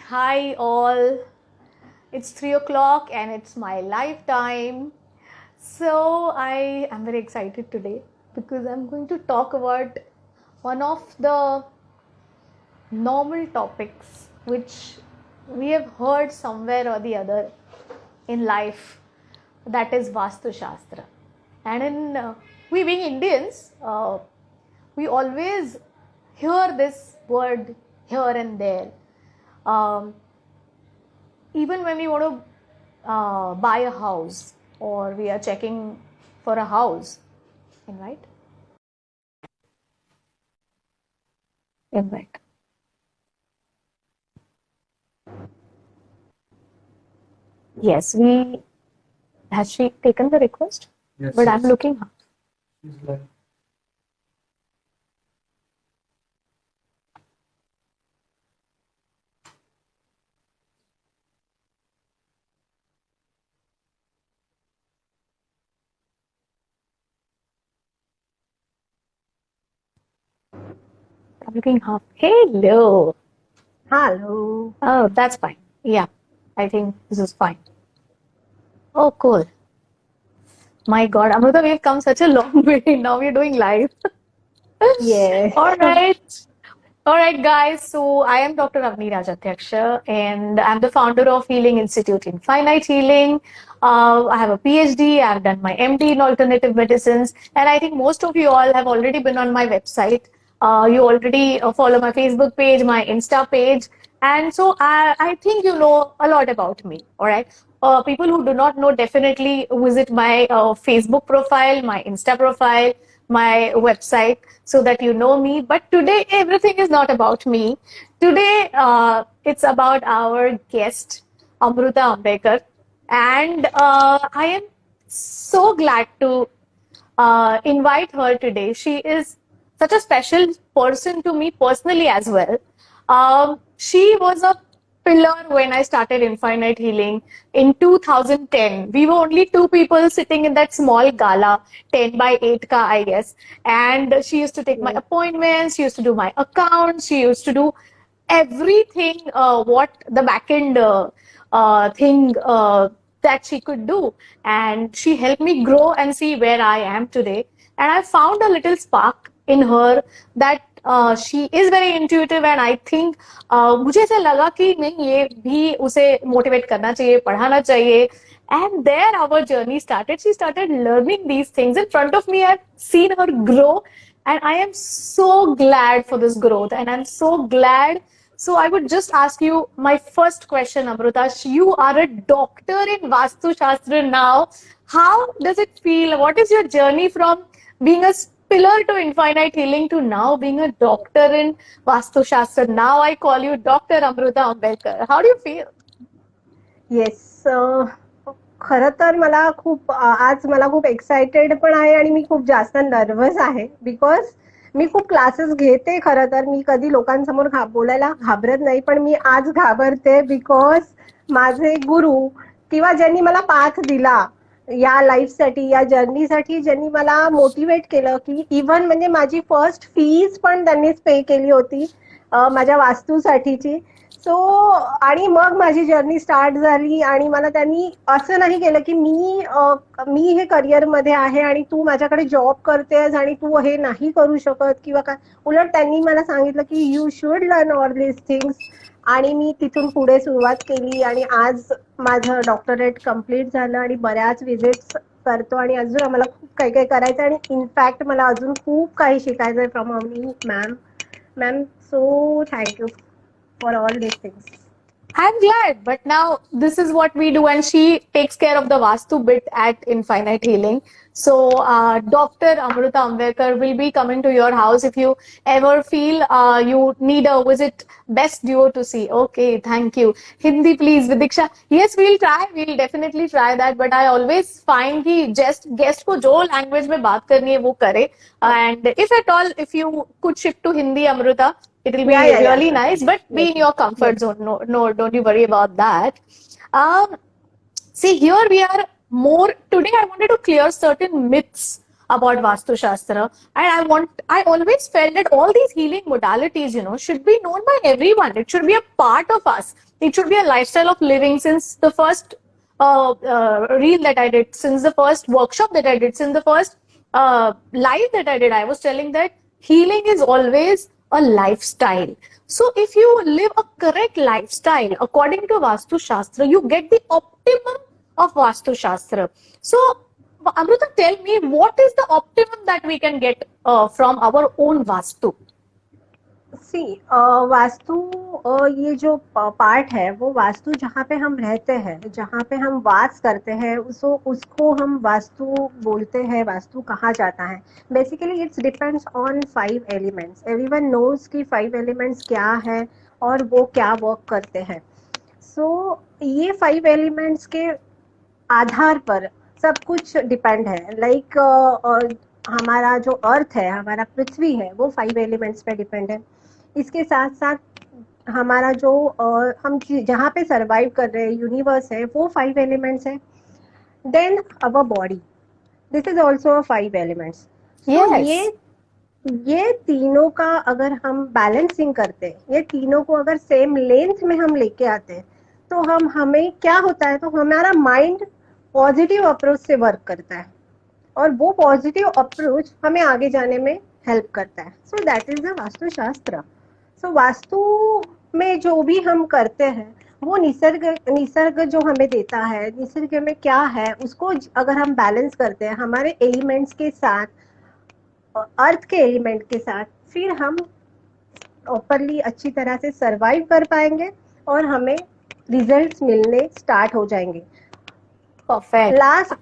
Hi all. It's 3 o'clock and it's my lifetime. So I am very excited today because I'm going to talk about one of the normal topics which we have heard somewhere or the other in life, that is Vastu Shastra. And we being Indians, we always hear this word here and there. Even when we want to buy a house or we are checking for a house, invite. Yes, has she taken the request? Yes, But yes. I'm looking. She's like, I'm looking half. Hello. Hello. Oh, that's fine. Yeah, I think this is fine. Oh, cool. My God, Amruta, we've come such a long way. Now we're doing live. Yes. All right. All right, guys. So I am Dr. Avni Rajatyaksha, and I'm the founder of Healing Institute Infinite Healing. I have a PhD. I've done my MD in alternative medicines, and I think most of you all have already been on my website. You already follow my Facebook page, my Insta page, and so I think you know a lot about me. All right. People who do not know, definitely visit my Facebook profile, my Insta profile, my website, so that you know me. But today everything is not about me. Today it's about our guest, Amruta Ambekar, and I am so glad to invite her today. She is such a special person to me personally as well. She was a pillar when I started Infinite Healing in 2010. We were only two people sitting in that small gala, 10 by 8 ka, I guess. And she used to take my appointments, she used to do my accounts, she used to do everything what the back end thing that she could do, and she helped me grow and see where I am today. And I found a little spark in her that she is very intuitive, and I think मुझे ऐसा लगा कि नहीं, ये भी उसे motivate करना चाहिए, पढ़ाना चाहिए. And there our journey started. She started learning these things in front of me. I've seen her grow, and I am so glad for this growth, and I'm so glad. So I would just ask you my first question, Amruta. You are a doctor in Vastu Shastra now. How does it feel? What is your journey from being a pillar to Infinite Healing to now being a doctor in Vastu Shastra? Now I call you Dr. Amruta Ambekar. How do you feel? Yes. खरं तर मला खूप आज मला खूप excited पण आहे आणि मी खूप जास्त नर्वस आहे. बिकॉज मी खूप क्लासेस घेते. खरं तर मी कधी लोकांसमोर बोलायला घाबरत नाही, पण मी आज घाबरते बिकॉज माझे गुरु किंवा ज्यांनी मला पाथ दिला या लाईफसाठी, या जर्नीसाठी, ज्यांनी मला मोटिवेट केलं, की इव्हन म्हणजे माझी फर्स्ट फीज पण त्यांनीच पे केली होती माझ्या वास्तूसाठीची. सो आणि मग माझी जर्नी स्टार्ट झाली आणि मला त्यांनी असं नाही केलं की मी हे करिअरमध्ये आहे आणि तू माझ्याकडे जॉब करतेस आणि तू हे नाही करू शकत किंवा काय. उलट त्यांनी मला सांगितलं की you should learn all this things. आणि मी तिथून पुढे सुरुवात केली आणि आज माझं डॉक्टरेट कम्प्लीट झालं आणि बऱ्याच विजिट्स करतो आणि अजून आम्हाला खूप काही काही करायचं आणि इनफॅक्ट मला अजून खूप काही शिकायचं आहे from Avani ma'am. So thank you for all these things. I'm glad, but now this is what we do, and she takes care of the Vastu bit at Infinite Healing. So, Dr. Amruta Ambekar will be coming to your house if you ever feel you need a visit. Best duo to see. Okay, thank you. Hindi, please, Vidiksha. Yes, we'll try. We'll definitely try that. But I always find कि guest को जो language में बात करनी है वो करे. And if at all, if you could shift to Hindi, Amruta, it will be really nice, but be in your comfort zone. No, don't you worry about that. See, here we are more. Today I wanted to clear certain myths about Vastu Shastra. And I always felt that all these healing modalities, should be known by everyone. It should be a part of us. It should be a lifestyle of living. Since the first reel that I did, since the first workshop that I did, since the first live that I did, I was telling that healing is always a lifestyle. So if you live a correct lifestyle according to Vastu Shastra, you get the optimum of Vastu Shastra. So Amruta, tell me, what is the optimum that we can get from our own Vastu? सी वास्तु ये जो part है वो वास्तु जहाँ पे हम रहते हैं, जहाँ पे हम वास करते हैं, उसको हम वास्तु बोलते हैं, वास्तु कहा जाता है. Basically it's depends on 5 elements. Everyone knows कि 5 एलिमेंट्स क्या है और वो क्या वर्क करते हैं. सो ये 5 एलिमेंट्स के आधार पर सब कुछ डिपेंड है. लाइक हमारा जो अर्थ है, हमारा पृथ्वी है, वो 5 एलिमेंट्स पे डिपेंड है. इसके साथ साथ हमारा जो हम जहाँ पे सरवाइव कर रहे हैं, यूनिवर्स है, वो 5 एलिमेंट्स है. Then our body, this is also 5 elements. ये तीनों का अगर हम बैलेंसिंग करते, ये तीनों को अगर सेम लेंथ में हम लेके आते हैं, तो हमें क्या होता है, तो हमारा माइंड पॉजिटिव अप्रोच से वर्क करता है और वो पॉजिटिव अप्रोच हमें आगे जाने में हेल्प करता है. So that is the vastu शास्त्र. सो वास्तु में जो भी हम करते हैं वो निसर्ग जो हमें देता है, निसर्ग में क्या है, उसको अगर हम बैलेंस करते हैं हमारे एलिमेंट्स के साथ, अर्थ के एलिमेंट के साथ, फिर हम प्रॉपरली अच्छी तरह से सरवाइव कर पाएंगे और हमें रिजल्ट्स मिलने स्टार्ट हो जाएंगे. परफेक्ट. लास्ट,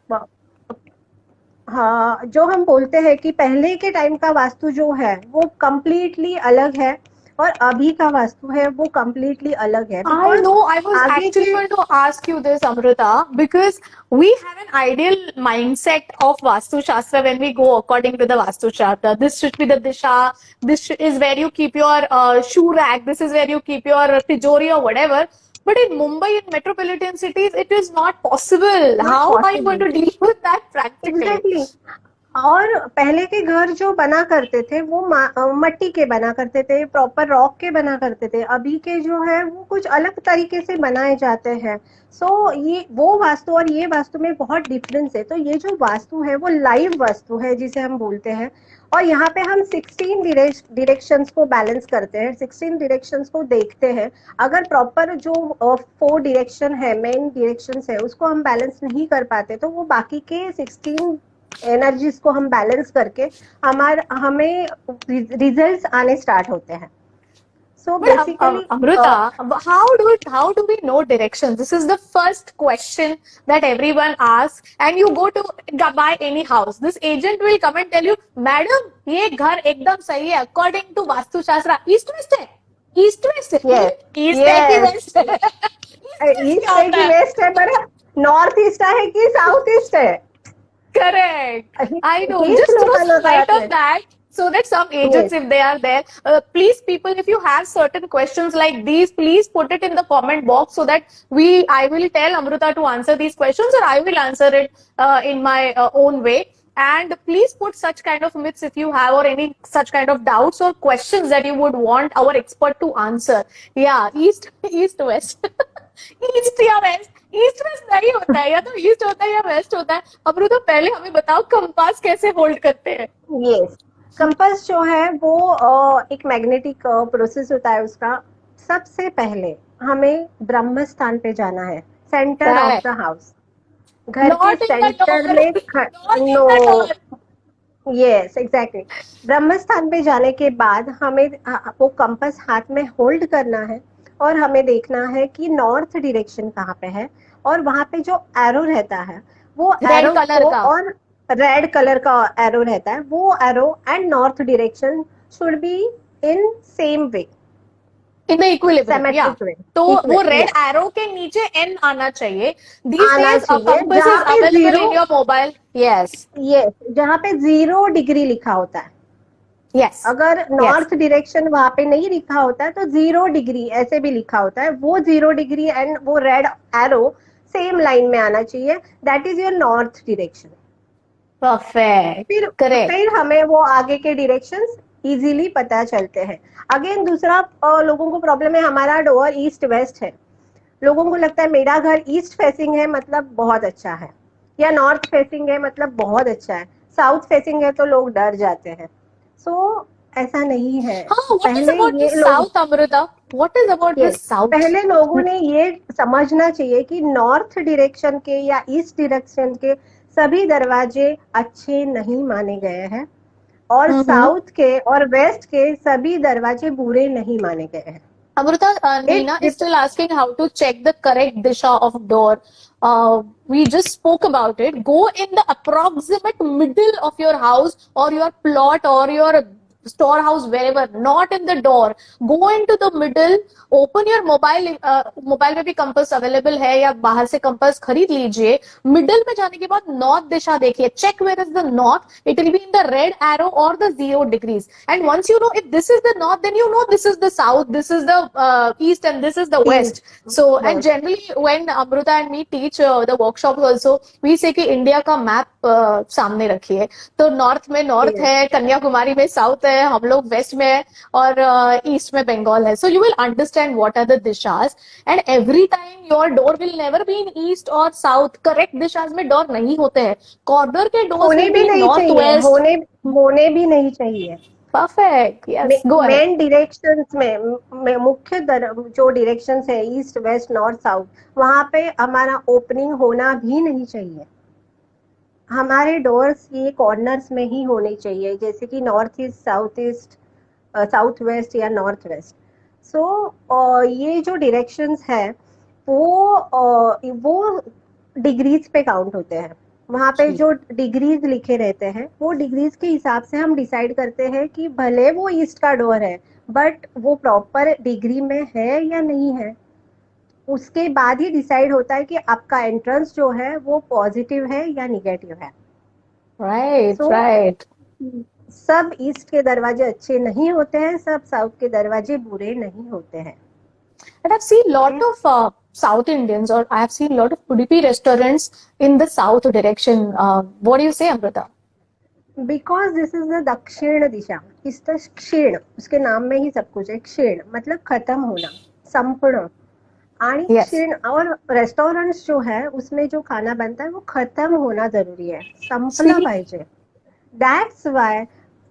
हाँ, जो हम बोलते हैं कि पहले के टाइम का वास्तु जो है वो completely अलग है और अभी का वास्तु है वो completely अलग है. I know, I was actually going to ask you this, Amruta, because we have an ideal mindset of Vastu Shastra when we go according to the Vastu Shastra. This should be the Disha, this is where you keep your shoe rack, this is where you keep your tijori or whatever. But in Mumbai, in metropolitan cities, it is not possible. How are you going to deal with that practically? Exactly. और पहले के घर जो बना करते थे वो मट्टी के बना करते थे, प्रॉपर रॉक के बना करते थे. अभी के जो है वो कुछ अलग तरीके से बनाए जाते हैं. सो ये वो वास्तु और ये वास्तु में बहुत डिफरेंस है. तो ये जो वास्तु है वो लाइव वास्तु है जिसे हम बोलते हैं. और यहाँ पे हम 16 डायरेक्शंस को बैलेंस करते हैं, 16 डायरेक्शंस को देखते हैं. अगर प्रॉपर जो 4 डायरेक्शन है, मेन डायरेक्शंस है, उसको हम बैलेंस नहीं कर पाते तो वो बाकी के 16 एनर्जीज को हम बैलेंस करके हमें रिजल्ट्स आने स्टार्ट होते हैं. So basically, Amruta, how do we know directions? This is the first question that everyone asks. And you go to buy any house, this agent will come and tell you, Madam, ये घर एकदम सही है according to Vastu Shastra. East west है, east west है, yes, east है कि west है, east है कि west है, पर north east है कि south east है. Correct. I know. Just throw light on that. So that some agents, if they are there, please people, if you have certain questions like these, please put it in the comment box so that I will tell Amruta to answer these questions or I will answer it in my own way. And please put such kind of myths if you have or any such kind of doubts or questions that you would want our expert to answer. Yeah, east, west, east या west. East west नहीं होता है, या तो east होता है या waste होता है. अमृता, पहले हमें बताओ कंपास कैसे होल्ड करते हैं. यस, कंपास जो है वो एक मैग्नेटिक प्रोसेस होता है. उसका सबसे पहले हमें ब्रह्म स्थान पे जाना है, सेंटर ऑफ द हाउस. घर के सेंटर में नो, यस एग्जैक्टली. ब्रह्म स्थान पे जाने के बाद हमें वो कंपास हाथ में होल्ड करना है और हमें देखना है कि नॉर्थ डायरेक्शन कहाँ पे है और वहां पे जो एरो रहता है वो एरो और रेड कलर का एरो रहता है, वो arrow and north direction should be in same way, in the equilibrium. तो वो रेड एरो के नीचे एन आना चाहिए. These days a compass is available in your mobile. Yes, जहाँ पे 0 डिग्री लिखा होता है. Yes. अगर नॉर्थ डायरेक्शन वहां पे नहीं लिखा होता है तो 0 डिग्री ऐसे भी लिखा होता है. वो 0 डिग्री एंड वो रेड एरो सेम लाइन में आना चाहिए. That is your north direction. Perfect, फिर करेक्ट। फिर हमें वो आगे के डायरेक्शंस इजीली पता चलते हैं। अगेन दूसरा लोगों को प्रॉब्लम है, हमारा डोर ईस्ट वेस्ट है। लोगों को लगता है मेरा घर ईस्ट फेसिंग है मतलब बहुत अच्छा है, या नॉर्थ फेसिंग है मतलब बहुत अच्छा है, साउथ फेसिंग है तो लोग डर जाते हैं। सो ऐसा नहीं है। हाँ, व्हाट इज पहले अबाउट ये दिस लोग, south, Amrita? What is about yes, this south? पहले लोगों ने ये समझना चाहिए कि नॉर्थ डायरेक्शन के या ईस्ट डायरेक्शन के सभी दरवाजे अच्छे नहीं माने गए हैं, और हम्म। साउथ के और वेस्ट के सभी दरवाजे बुरे नहीं माने गए हैं। Amrita, Nina is it still asking how to check the correct disha of door. We just spoke about it. Go in the approximate middle of your house or your plot or your storehouse, wherever, not in the door. Go into the middle, open your mobile. Mobile में भी compass available है, या बाहर से compass खरीद लीजिए। Middle में जाने के बाद नॉर्थ दिशा देखिए, check where is the north, it will be in the red arrow और the 0 degrees, and once you know if this is the north, then you know this is the south, this is the east, and this is the west. So, and east generally when Amruta and me teach the workshops also, we say कि India का map सामने रखिए, तो north में north west. है, कन्याकुमारी में south है, हम लोग वेस्ट में है, और ईस्ट में बंगाल है। So you will understand what are the दिशाज, and every time your door will never be in east और साउथ। करेक्ट दिशाज में डोर नहीं होते हैं, कॉर्नर के डोर्स होने विल भी बी इन नहीं नॉर्थ चाहिए, वेस्ट। होने भी नहीं चाहिए। Perfect, yes, go ahead. Main directions में मुख्य जो डायरेक्शंस है ईस्ट वेस्ट नॉर्थ साउथ, वहां पे हमारा ओपनिंग होना भी नहीं चाहिए। हमारे डोर्स ये कॉर्नर्स में ही होने चाहिए, जैसे कि north east, south east, south west या नॉर्थ वेस्ट। सो ये जो डायरेक्शंस है वो डिग्रीज पे काउंट होते हैं। वहां पे जो डिग्रीज लिखे रहते हैं वो डिग्रीज के हिसाब से हम डिसाइड करते हैं कि भले वो ईस्ट का डोर है, बट वो प्रॉपर डिग्री में है या नहीं है। उसके बाद ही डिसाइड होता है कि आपका एंट्रेंस जो है वो पॉजिटिव है या निगेटिव है। राइट, सो राइट। सब ईस्ट के दरवाजे अच्छे नहीं होते हैं, सब साउथ के दरवाजे बुरे नहीं होते हैं। And I've seen lot okay, of South Indians, or I have seen lot of Udupi restaurants in the south direction. What do you say, Amrita? Because this is the दक्षिण दिशा। इसका क्षीण, उसके नाम में ही सब कुछ है। क्षीण मतलब खत्म होना, संपूर्ण। आणि Yes. क्षीण, और रेस्टोरेंट्स जो है उसमें जो खाना बनता है वो खत्म होना जरूरी है, संपला See? पाहिजे। दैट्स वाई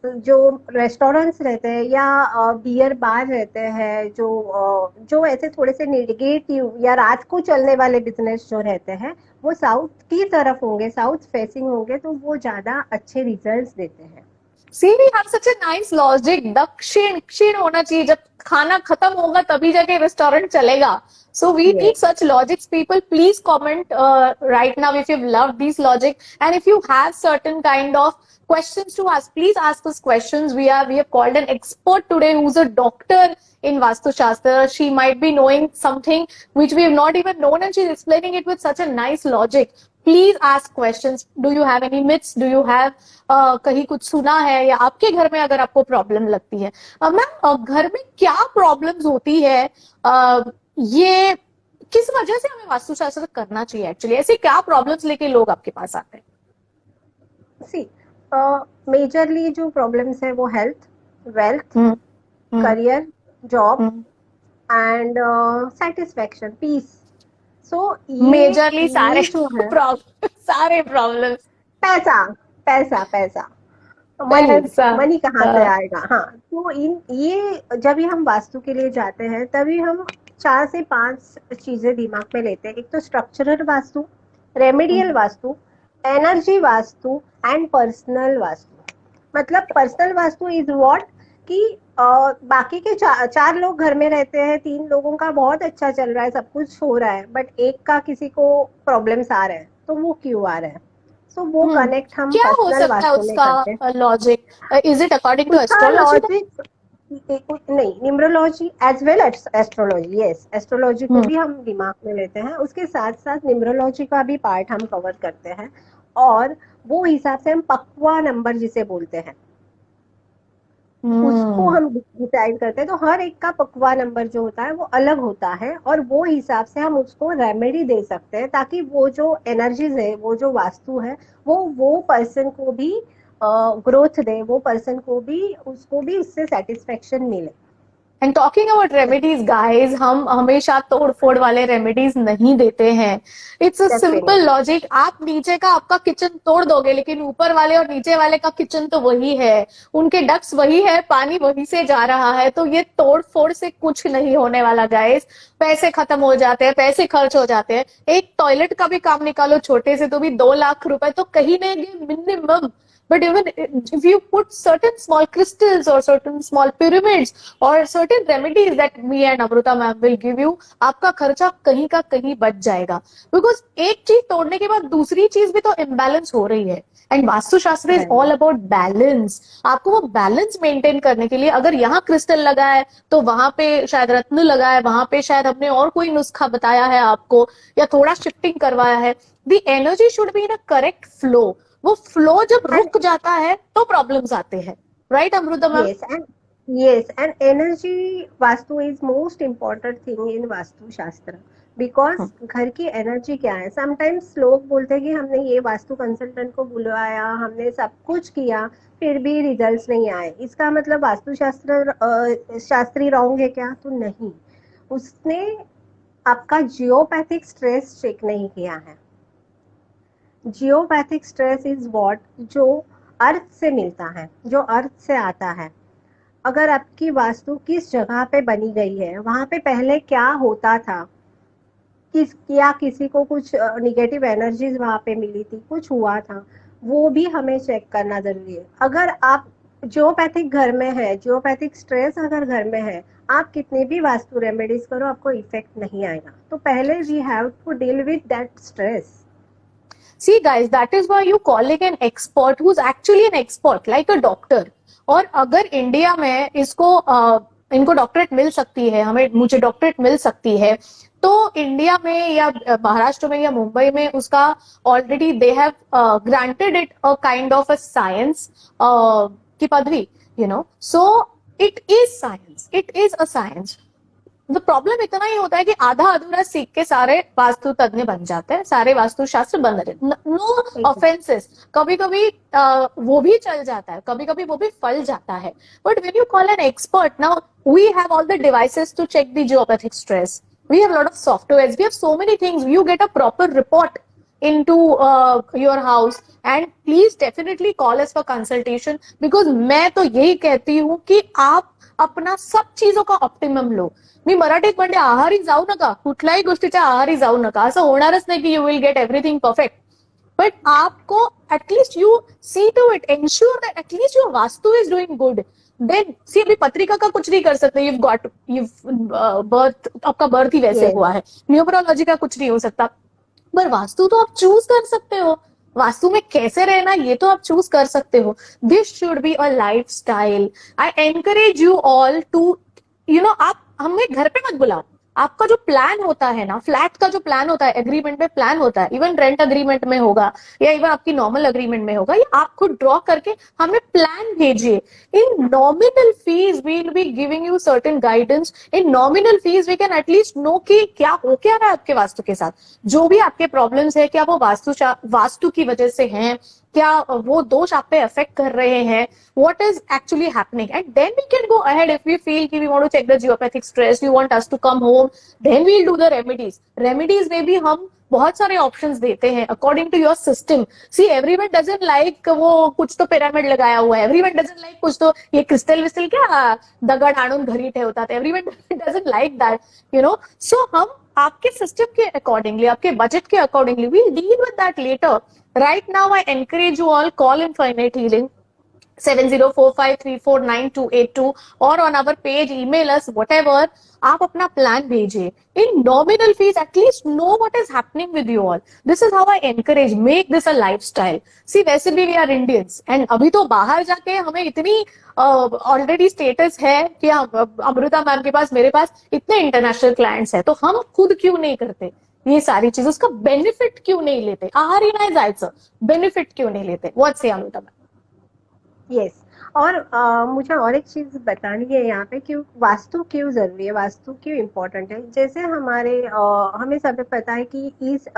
जो रेस्टोरेंट्स रहते हैं या बियर बार रहते हैं, जो ऐसे थोड़े से नेगेटिव या रात को चलने वाले बिजनेस जो रहते हैं, वो साउथ की तरफ होंगे, साउथ फेसिंग होंगे, तो वो ज्यादा अच्छे रिजल्ट्स देते हैं। See, we have such a nice logic. दक्षिण क्षीण होना चाहिए, जब खाना खत्म होगा तभी जाके रेस्टोरेंट चलेगा. So we need yes, such logics. People, please comment right now if you've loved these logic, and if you have certain kind of questions to ask, please ask us questions. We have called an expert today who's a doctor in Vastu Shastra. She might be knowing something which we have not even known, and she's explaining it with such a nice logic. Please ask questions. Do you have any myths? Do you have कहीं कुछ सुना है, या आपके घर में अगर आपको प्रॉब्लम लगती है? मैम, घर में क्या प्रॉब्लम्स होती है, ये किस वजह से हमें वास्तुशास्त्र करना चाहिए? एक्चुअली ऐसे क्या प्रॉब्लम्स लेके लोग आपके पास आते हैं? सी, मेजरली जो प्रॉब्लम्स है वो health, wealth, career, job and satisfaction, peace. So majorly सारे ये जो है, प्रॉब्लम, सारे प्रॉब्लम्स। पैसा, पैसा, पैसा, मनी, पैसा। मनी कहाँ से आएगा? हाँ, तो इन ये जब भी हम वास्तु के लिए जाते हैं तभी हम 4 से 5 चीजें दिमाग में लेते हैं। एक तो structural vastu, remedial vastu, energy vastu and personal vastu. मतलब पर्सनल वास्तु इज व्हाट कि बाकी के 4 लोग घर में रहते हैं, 3 लोगों का बहुत अच्छा चल रहा है, सब कुछ हो रहा है, बट एक का किसी को प्रॉब्लम्स आ रहे हैं, तो वो क्यों आ रहे हैं? सो वो कनेक्ट हम क्या हो पर्सनल सकता है वास्तु में करते हैं। उसका logic? Is it according to उसका एस्ट्रोलॉजी? लॉजिक नहीं, numerology as well as astrology. Yes, astrology को भी हम दिमाग में लेते हैं, उसके साथ साथ न्यूमरोलॉजी का भी पार्ट हम कवर करते हैं, और वो हिसाब से हम पक्वा नंबर जिसे बोलते हैं, उसको हम्म। हम डिसाइड करते हैं। तो हर एक का पकवा नंबर जो होता है वो अलग होता है, और वो हिसाब से हम उसको रेमेडी दे सकते हैं, ताकि वो जो एनर्जीज है, वो जो वास्तु है, वो पर्सन को भी ग्रोथ दे, वो पर्सन को भी, उसको भी उससे सेटिस्फेक्शन मिले। And talking about remedies guys, हम हमेशा तोड़ फोड़ वाले रेमेडीज नहीं देते हैं। It's a simple definitely. Logic. आप नीचे का आपका किचन तोड़ दोगे, लेकिन ऊपर वाले और नीचे वाले का किचन तो वही है, उनके डक्स वही है, पानी वही से जा रहा है। तो ये तोड़ फोड़ से कुछ नहीं होने वाला गाइस। पैसे खत्म हो जाते हैं, पैसे खर्च हो जाते हैं। एक टॉयलेट का भी काम निकालो, छोटे से तो भी 2 लाख रुपए तो कहीं नहीं गए minimum. But even if you put certain small crystals or certain small pyramids or certain remedies that me and Amruta ma'am will give you, आपका खर्चा कहीं का कहीं बच जाएगा। बिकॉज एक चीज तोड़ने के बाद दूसरी चीज भी तो इम्बैलेंस हो रही है। And Vastushastra is all about balance. आपको वो बैलेंस मेंटेन करने के लिए, अगर यहाँ क्रिस्टल लगा है तो वहां पे शायद रत्न लगा है, वहां पे शायद हमने और कोई नुस्खा बताया है आपको, या थोड़ा शिफ्टिंग करवाया है। The energy should be in a correct flow. वो फ्लो जब एंड रुक जाता है तो प्रॉब्लम्स आते हैं। Right Amrita ma'am? yes, and energy vastu is most important thing in vastu शास्त्र, बिकॉज घर की एनर्जी क्या है। समटाइम्स लोग बोलते हैं कि हमने ये वास्तु कंसल्टेंट को बुलवाया, हमने सब कुछ किया, फिर भी रिजल्ट्स नहीं आए, इसका मतलब वास्तु शास्त्री रॉन्ग है क्या? तो नहीं, उसने आपका जियोपैथिक स्ट्रेस चेक नहीं किया है। जियोपैथिक स्ट्रेस इज व्हाट, जो अर्थ से मिलता है, जो अर्थ से आता है। अगर आपकी वास्तु किस जगह पे बनी गई है, वहां पे पहले क्या होता था, या किसी को कुछ निगेटिव एनर्जीज वहां पे मिली थी, कुछ हुआ था, वो भी हमें चेक करना जरूरी है। अगर आप जियोपैथिक घर में है, जियोपैथिक स्ट्रेस अगर घर में है, आप कितनी भी वास्तु रेमेडीज करो, आपको इफेक्ट नहीं आएगा। तो पहले we have to deal with that stress. See guys, that is why you calling an expert who's actually an expert like a doctor। और अगर इंडिया में इनको डॉक्टरेट मिल सकती है, मुझे डॉक्टरेट मिल सकती है, तो इंडिया में या महाराष्ट्र में या मुंबई में उसका already they have granted it a kind of a science की पदवी, so it is science, it is a science. तो प्रॉब्लम इतना ही होता है कि आधा अधूरा सीख के सारे वास्तु तज्ञ बन जाते हैं, सारे वास्तुशास्त्र बन रहे। नो ऑफेंसेस, कभी कभी वो भी चल जाता है, कभी कभी वो भी फल जाता है। But when you call an expert, now we have all the devices to check the geopathic stress, we have a lot of softwares, we have so many things, you get a proper report into your house, and please definitely call us for consultation, because मैं तो यही कहती हूँ कि आप अपना सब चीजों का ऑप्टिमम लो। मी मराठीत म्हणते, आहारी जाऊ नका, कुठल्याही गोष्टीच्या आहारी जाऊ नका। असं होणारच नाही की you will get everything perfect, but आपको at least you see to it, ensure that at least your vastu is doing good. Then see, अभी पत्रिका का कुछ नहीं कर सकते, यू बर्थ, आपका बर्थ ही वैसे हुआ है, न्यूमरोलॉजी का कुछ नहीं हो सकता, पर वास्तु तो आप चूज कर सकते हो। वास्तु में कैसे रहना ये तो आप चूज कर सकते हो। This should be a life style. I encourage you all to, आप हमें घर पे मत बुलाओ। आपका जो प्लान होता है ना, फ्लैट का जो प्लान होता है, एग्रीमेंट में प्लान होता है, इवन रेंट अग्रीमेंट में होगा या इवन आपकी नॉर्मल अग्रीमेंट में होगा, ये आप खुद ड्रॉ करके हमें प्लान भेजिए। In nominal fee we will be giving you certain guidance. In nominal fee we can at least know कि क्या हो क्या रहा है आपके वास्तु के साथ, जो भी आपके प्रॉब्लम्स है, क्या वो वास्तु की वजह से हैं, क्या वो दोष आप पे अफेक्ट कर रहे हैं, what is actually happening, and then we can go ahead if we feel कि we want to check the geopathic stress, you want us to come home, then we'll do the remedies में भी हम बहुत सारे options देते हैं according to your system. See, everyone doesn't like वो कुछ तो पिरामिड लगाया हुआ है, एवरीवन डजंट लाइक कुछ तो ये क्रिस्टल विस्टल क्या दगड आणून घरी ठेवतात, everyone doesn't like that, so हम आपके सिस्टम के अकॉर्डिंगली, आपके बजट के accordingly we'll deal with that later. Right now, I encourage you all, call Infinite Healing 7045349282 और on our page email us whatever, आप अपना प्लान भेजिए in nominal fees, at least know what is happening with you all. This is how I encourage, make this a lifestyle. See, वैसे भी we are Indians, and अभी तो बाहर जाके हमें इतनी ऑलरेडी स्टेटस है कि अमृता मैम के पास, मेरे पास इतने इंटरनेशनल क्लाइंट्स हैं, तो हम खुद क्यों नहीं करते ये सारी चीज, उसका बेनिफिट क्यों नहीं लेते? आहारी नाही जायचं, बेनिफिट क्यों नहीं लेते? व्हाट से अमृता मैम? येस, और मुझे और एक चीज बतानी है यहाँ पे कि वास्तु क्यों जरूरी है, वास्तु क्यों इम्पोर्टेंट है। जैसे हमें सब पता है कि ईस्ट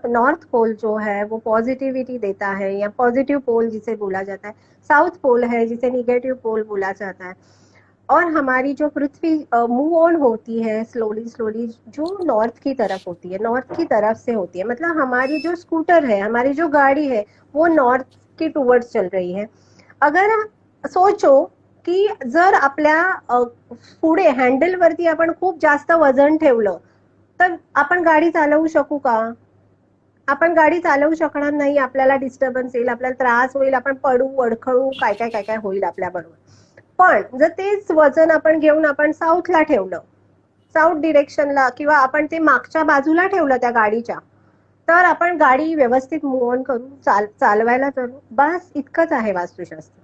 नॉर्थ पोल जो है वो पॉजिटिविटी देता है, या पॉजिटिव पोल जिसे बोला जाता है, साउथ पोल है जिसे निगेटिव पोल बोला जाता है। और हमारी जो पृथ्वी मूव ऑन होती है स्लोली स्लोली, जो नॉर्थ की तरफ होती है, नॉर्थ की तरफ से होती है, मतलब हमारी जो स्कूटर है, हमारी जो गाड़ी है, वो नॉर्थ की टूवर्ड्स चल रही है। अगर सोचो की जर आपल्या पुढे हँडलवरती आपण खूप जास्त वजन ठेवलं, तर आपण गाडी चालवू शकू का? आपण गाडी चालवू शकणार नाही, आपल्याला डिस्टर्बन्स येईल, आपल्याला त्रास होईल, आपण पडू, अडखळू, काय काय काय काय होईल आपल्या बरोबर. पण जर तेच वजन आपण घेऊन आपण साऊथला ठेवलं, साऊथ डिरेक्शनला, किंवा आपण ते मागच्या बाजूला ठेवलं त्या गाडीच्या, तर आपण गाडी व्यवस्थित मूव्ह ऑन करू, चालवायला चालू, बस इतकंच आहे वास्तुशास्त्र.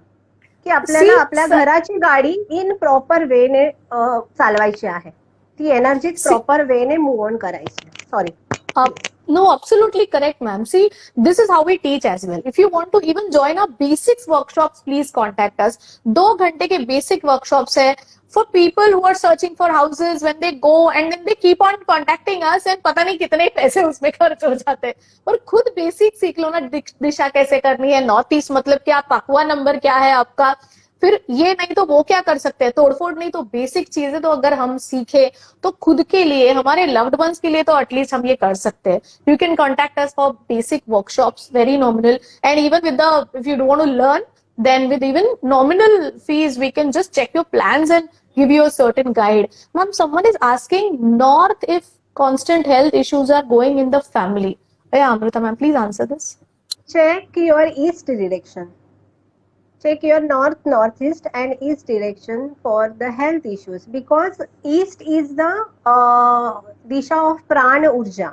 की आपल्याला See, आपल्या घराची गाडी इन प्रॉपर वेने चालवायची आहे, ती एनर्जीत see, प्रॉपर वेने मूव्ह ऑन करायची. Sorry. Uh, no, absolutely correct, ma'am. See, this is how we teach as well. If you want to even join our basics workshops, please contact us. 2 घंटे के basic workshops है for people who are searching for houses. When they go and then they keep on contacting us and पता नहीं कितने पैसे उसमें खर्च हो जाते हैं, और खुद बेसिक सीख लो ना, दिशा कैसे करनी है, नॉर्थ ईस्ट मतलब क्या, पकवा नंबर क्या है आपका, फिर ये नहीं तो वो क्या कर सकते हैं, तोड़फोड़ नहीं तो बेसिक चीजें तो अगर हम सीखे तो खुद के लिए, हमारे लव्ड वंस के लिए तो एटलीस्ट हम ये कर सकते हैं. You can contact us for basic workshops, very nominal, and even with the, if you want to learn, then with even nominal fees we can just check your plans and give you a certain guide. Ma'am, someone is asking north if constant health issues are going in the family. Yeah, Amrita ma'am, please answer this. Check your east direction. Check your northeast and east direction for the health issues, because east is the Disha of प्राण ऊर्जा,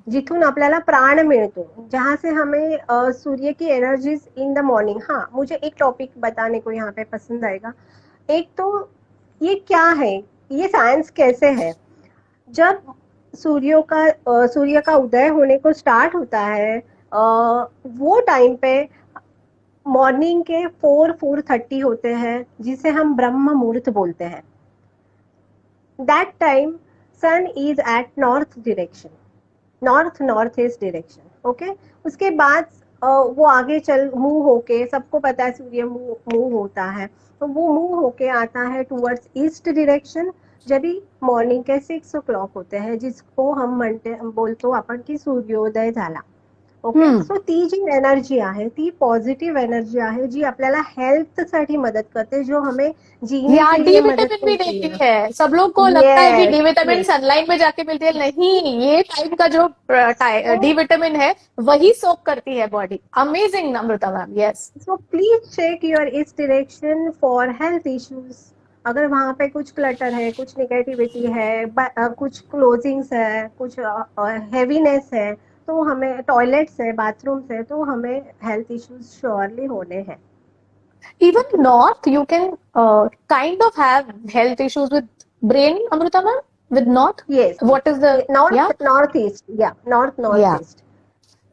जिथून आपल्याला प्राण मिलतो, जहां से हमें सूर्य की एनर्जीज इन द मॉर्निंग. हाँ, मुझे एक टॉपिक बताने को यहाँ पे पसंद आएगा. एक तो ये क्या है, ये साइंस कैसे है. जब सूर्य का उदय होने को स्टार्ट होता है, वो टाइम पे मॉर्निंग के 4:30 होते हैं, जिसे हम ब्रह्म मुहूर्त बोलते हैं. That time sun is at north direction, north east direction. Okay, उसके बाद वो आगे मूव होके, सबको पता है सूर्य मूव होता है, तो वो मूव होके आता है टूवर्ड्स ईस्ट डिरेक्शन, जब भी मॉर्निंग के 6 o'clock होते हैं, जिसको हम बोलतो आपण की सूर्योदय झाला. ओके, सो ती जी एनर्जी आहे, ती पॉझिटिव्ह एनर्जी आहे, जी आपल्याला हेल्थ साठी मदत करते, जो हमें जीने या के डी लिए मदद विटामिन भी करती देती है. है. सब लोग को लगता है कि डी विटामिन Yes. सनलाइट में जाके मिलती है, नहीं, ये टाइम का जो डी विटामिन है वही सोक करती है body. Amazing Amrita ma'am. Yes, so please check your east direction for health issues. अगर वहां पे कुछ क्लटर है, कुछ नेगेटिविटी है, कुछ क्लोजिंग्स है, कुछ हेवीनेस है, तो हमें टॉयलेट्स है, बाथरूम्स है, तो हमें हेल्थ इश्यूज श्योरली होने हैं. even north you can kind of have health issues with brain, Amrita ma'am, with north. Yes. What is the yeah northeast. Yeah, yeah northeast.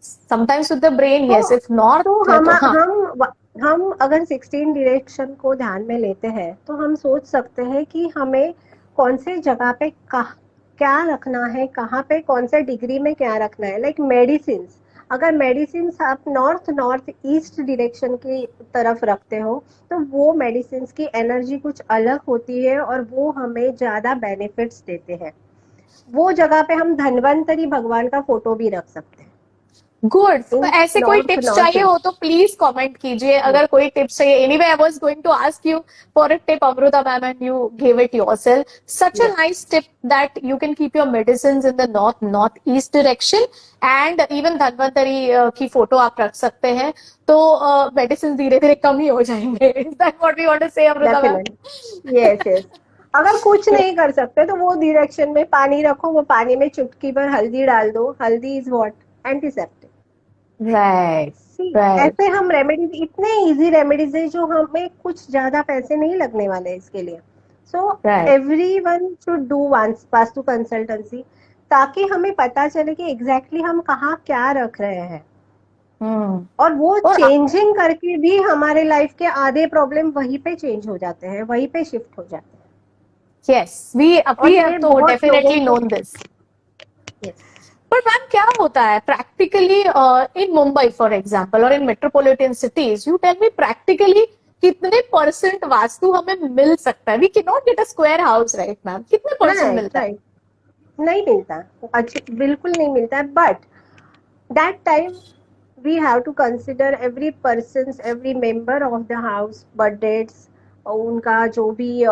sometimes with the brain. Yes, if north तो है तो हाँ. हम अगर 16 direction को ध्यान में लेते हैं, तो हम सोच सकते हैं कि हमें कौन से जगह पे क्या रखना है, कहाँ पे कौन से डिग्री में क्या रखना है. लाइक मेडिसिन, अगर मेडिसिन आप नॉर्थ ईस्ट डायरेक्शन की तरफ रखते हो, तो वो मेडिसिन की एनर्जी कुछ अलग होती है, और वो हमें ज्यादा बेनिफिट्स देते हैं. वो जगह पे हम धन्वंतरी भगवान का फोटो भी रख सकते हैं. गुड. तो ऐसे कोई टिप्स चाहिए हो तो प्लीज कमेंट कीजिए. अगर कोई टिप्स चाहिए, anyway I was going to ask you for a tip, Amrita ma'am, and you give it yourself. Such a nice tip that you can keep your medicines in the north east direction, and even Dhanvantari की photo आप रख सकते हैं, तो medicine धीरे धीरे कम ही हो जाएंगे. Is that what we want to say, Amrita ma'am? Yes. अगर कुछ नहीं कर सकते तो वो डायरेक्शन में पानी रखो, वो पानी में चुटकी भर हल्दी डाल दो. हल्दी इज व्हाट, एंटीसेप्टिक. राइट. ऐसे हम रेमेडीज, इतने इजी रेमेडीज है, जो हमें कुछ ज्यादा पैसे नहीं लगने वाले इसके लिए. So everyone should do vastu consultancy, ताकि हमें पता चले कि एग्जैक्टली हम कहाँ क्या रख रहे हैं. और वो और चेंजिंग करके भी हमारे लाइफ के आधे प्रॉब्लम वहीं पे चेंज हो जाते हैं, वहीं पे शिफ्ट हो जाते हैं। यस, वी और वी हैव ये तो बहुत लोगों डेफिनेटली को। Known this. यस। पर मैम क्या होता है practically in Mumbai for example और in metropolitan cities, you tell me practically कितने परसेंट वास्तु हमें मिल सकता है? We can not get a square house, right ma'am? कितने परसेंट राइट, मिलता है? राइट। नहीं मिलता। बिल्कुल नहीं मिलता है, but that time we have to consider every person's, every member of the house birthdays, उनका जो भी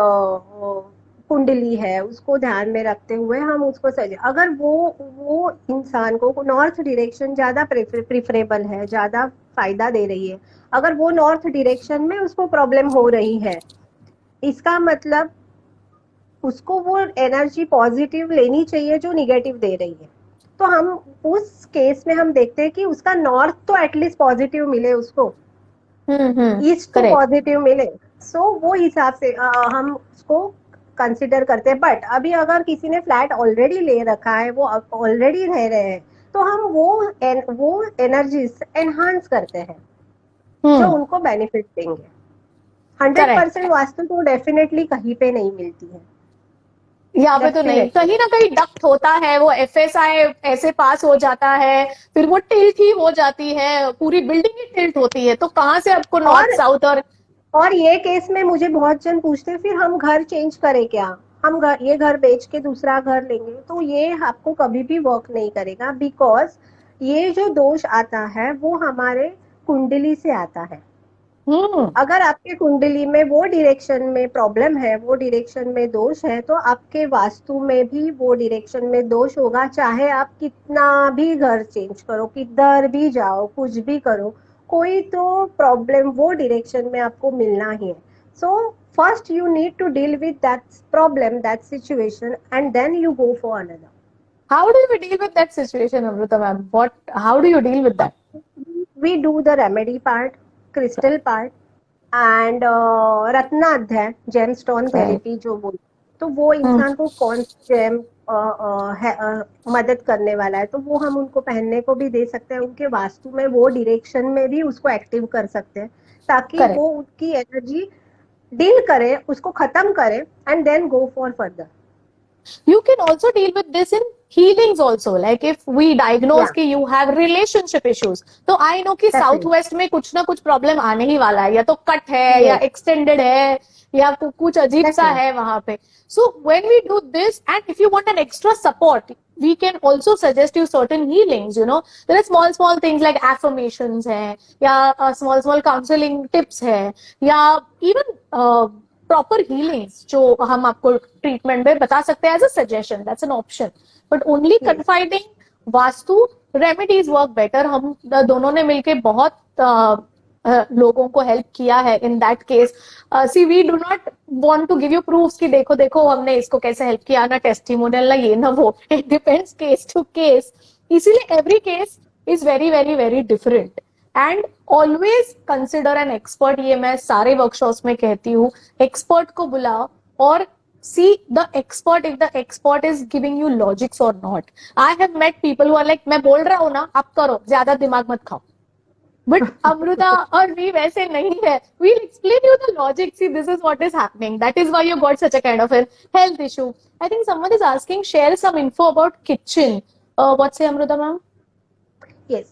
कुंडली है उसको ध्यान में रखते हुए हम उसको सजे। अगर वो इंसान को नॉर्थ डायरेक्शन ज्यादा प्रिफरेबल है, ज्यादा फायदा दे रही है, अगर वो नॉर्थ डायरेक्शन में उसको प्रॉब्लम हो रही है, इसका मतलब उसको वो एनर्जी पॉजिटिव लेनी चाहिए जो निगेटिव दे रही है। तो हम उस केस में हम देखते हैं कि उसका नॉर्थ तो एटलीस्ट पॉजिटिव मिले उसको, ईस्ट तो करेक्ट। पॉजिटिव मिले। सो वो हिसाब से हम उसको कंसिडर करते हैं। बट अभी अगर किसी ने फ्लैट ऑलरेडी ले रखा है, वो ऑलरेडी रह रहे हैं, तो हम वो एनर्जीज एनहांस करते हैं जो उनको बेनिफिट देंगे। 100% करेक्ट। वास्तु तो डेफिनेटली कहीं पे नहीं मिलती है, यहाँ पे तो नहीं, डेफिनेटली। कहीं ना कहीं डक्ट होता है, वो एफएसआई ऐसे पास हो जाता है, फिर वो टिल्ट ही हो जाती है, पूरी बिल्डिंग ही टिल्ट होती है, तो कहाँ से आपको नॉर्थ और साउथ और। और ये केस में मुझे बहुत जन पूछते हैं फिर हम घर चेंज करें क्या, हम ये घर बेच के दूसरा घर लेंगे, तो ये आपको कभी भी वर्क नहीं करेगा। बिकॉज ये जो दोष आता है वो हमारे कुंडली से आता है। हम्म। अगर आपके कुंडली में वो डायरेक्शन में प्रॉब्लम है, वो डायरेक्शन में दोष है, तो आपके वास्तु में भी वो डायरेक्शन में दोष होगा। चाहे आप कितना भी घर चेंज करो, किधर भी जाओ, कुछ भी करो, कोई तो प्रॉब्लम वो डायरेक्शन में आपको मिलना ही है। So first you need to deal with that problem, that situation, and then you go for another. How do you deal with that situation, Amrita ma'am? How do you deal with that? We do the remedy part, crystal part, and Ratna अध्याय, GeM stone Right. Therapy जो बोल, तो वो हम्म। इंसान को कौन GeM मदद करने वाला है, तो वो हम उनको पहनने को भी दे सकते हैं, उनके वास्तु में वो डायरेक्शन में भी उसको एक्टिव कर सकते हैं, ताकि Correct. वो उसकी एनर्जी डील करे, उसको खत्म करे, and then go for further. You can also deal with this in healings also. Like if we diagnose या कि you have relationship issues, तो I know कि साउथ डेफिनेटली। वेस्ट में कुछ ना कुछ प्रॉब्लम आने ही वाला है, या तो कट है या यस, एक्सटेंडेड है या कुछ अजीब सा डेफिनेटली। है वहां पे. So when we do this, and if you want an extra support, we can also suggest you certain healings. There are small things like affirmations है, या small counseling tips है, या even प्रॉपर हीलिंग्स जो हम आपको treatment में बता सकते हैं as a suggestion, that's an option, but only yes. Confiding vastu remedies work better. हम दोनों ने मिलके बहुत लोगों को हेल्प किया है in that case. See we do not want to give you proofs कि देखो देखो हमने इसको कैसे हेल्प किया, ना टेस्टिमोनियल, ना ये ना वो. It depends case to case. इसीलिए every case is very very very different. And always consider an expert. ये मैं सारे वर्कशॉप्स में कहती हूँ, एक्सपर्ट को बुलाओ और see the expert if the expert is giving you logics or not. I have met people who are like, मैं बोल रहा हूँ ना, आप करो, ज्यादा दिमाग मत खाओ. But Amruta और we वैसे नहीं है. We'll explain you the logic. See, this is what is happening. That is why you got such a kind of a health issue. I think someone is asking, share some info about kitchen. What say Amruta ma'am? Yes.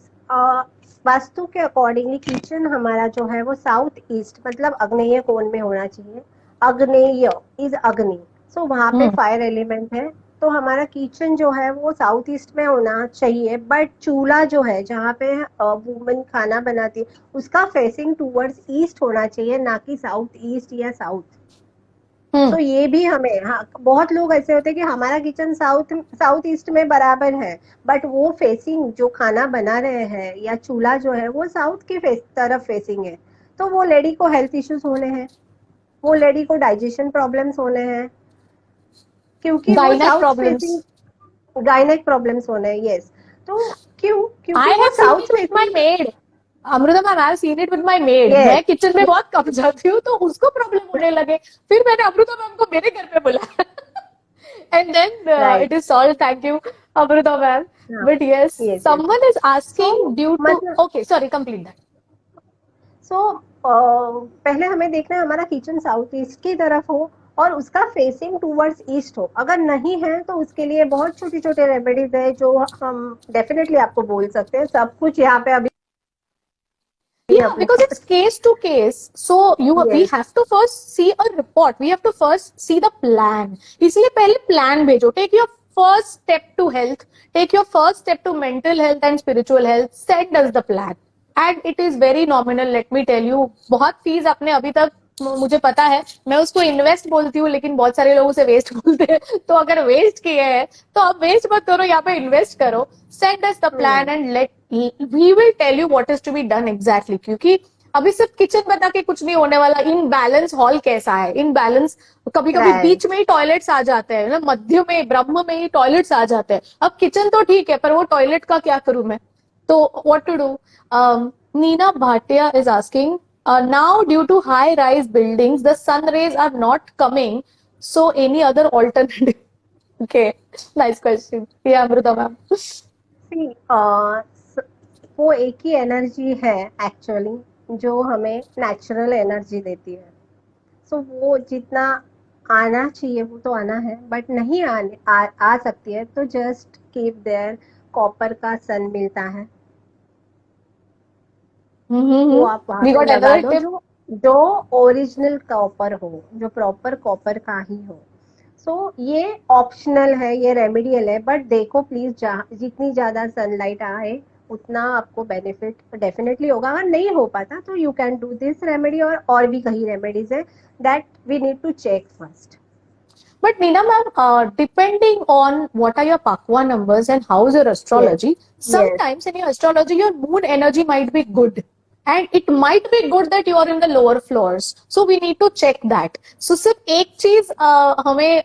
Vastu के accordingly kitchen हमारा जो है वो south east, मतलब आग्नेय कोण में होना चाहिए। आग्नेय इज अग्नि, सो वहां पे फायर एलिमेंट है, तो हमारा किचन जो है वो साउथ ईस्ट में होना चाहिए। बट चूल्हा जो है जहाँ पे वुमन खाना बनाती है, उसका फेसिंग टूवर्ड्स ईस्ट होना चाहिए, ना कि साउथ ईस्ट या साउथ। तो ये भी हमें, हाँ, बहुत लोग ऐसे होते हैं कि हमारा किचन साउथ ईस्ट में बराबर है, बट वो फेसिंग जो खाना बना रहे हैं या चूल्हा जो है वो साउथ के तरफ फेसिंग है, तो वो लेडी को हेल्थ इश्यूज होने हैं, वो लेडी को डाइजेशन प्रॉब्लम्स होने हैं, क्योंकि वो Gynec south problems. Facing, gynaec problems होने हैं। यस। तो I क्योंकि वो have seen south it with my facing. maid. Amrita ma'am, I have seen it with my made. Yes. मैं किचन में बहुत कम जाती हूँ, तो उसको प्रॉब्लम होने लगे. फिर मैंने अमृता मैम को मेरे घर पे बुलाया. And then Right. it is solved. Thank you, Amrita ma'am. हाँ, But yes, yes, yes. someone is asking So, due to. मतलब Okay, sorry, complete that. सो पहले हमें देखना है हमारा किचन साउथ ईस्ट की तरफ हो और उसका फेसिंग टूवर्ड्स ईस्ट हो। अगर नहीं है तो उसके लिए बहुत छोटे छोटे रेमेडीज है जो हम डेफिनेटली आपको बोल सकते हैं। सब कुछ यहाँ पे अभी Yeah, अपने because it's case to case. So we Yes. have to first see a report. We have to first see the plan. इसलिए पहले plan भेजो. Take your first step to health. Take your first step to mental health and spiritual health. Send us the plan. And it is very nominal. Let me tell you. बहुत fees आपने अभी तक मुझे पता है, मैं उसको इन्वेस्ट बोलती हूँ लेकिन बहुत सारे लोग उसे वेस्ट बोलते हैं। तो अगर वेस्ट किए हैं तो आप वेस्ट मत करो, यहाँ पे इन्वेस्ट करो। Send us the plan and let we will tell you what is to be done exactly. क्योंकि अभी सिर्फ किचन बता के कुछ नहीं होने वाला। इनबैलेंस हॉल कैसा है, इनबैलेंस कभी कभी Right. बीच में ही टॉयलेट्स आ जाते हैं ना, मध्य में ब्रह्म में ही टॉयलेट्स आ जाते हैं। अब किचन तो ठीक है पर वो टॉयलेट का क्या करूं मैं? तो what to do? Neena Bhatia is asking, now due to high rise buildings the sun rays are not coming, so any other alternative? Okay, nice question. Yeah, Amrita ma'am. See, वो एक ही एनर्जी है एक्चुअली जो हमें नेचुरल एनर्जी देती है। सो वो जितना आना चाहिए वो तो आना है, बट नहीं आ सकती है तो जस्ट कीप देयर। कॉपर का सन मिलता है वो आप वहां We पे got लगा another दो, tip. जो ओरिजिनल कॉपर हो, जो प्रॉपर कॉपर का ही हो। सो ये ऑप्शनल है, ये रेमेडियल है, बट देखो प्लीज जितनी ज्यादा सनलाइट आए उतना आपको बेनिफिट डेफिनेटली होगा। अगर नहीं हो पाता तो you can do this remedy, और भी कई रेमेडीज है that we need to check first. But Neena ma'am, depending on what are your Pakwa numbers and how is your Yes, astrology, yes, sometimes in your astrology your moon energy might be good. And it might be good that you are in the lower floors. So we need to check that. So सिर्फ एक चीज हमें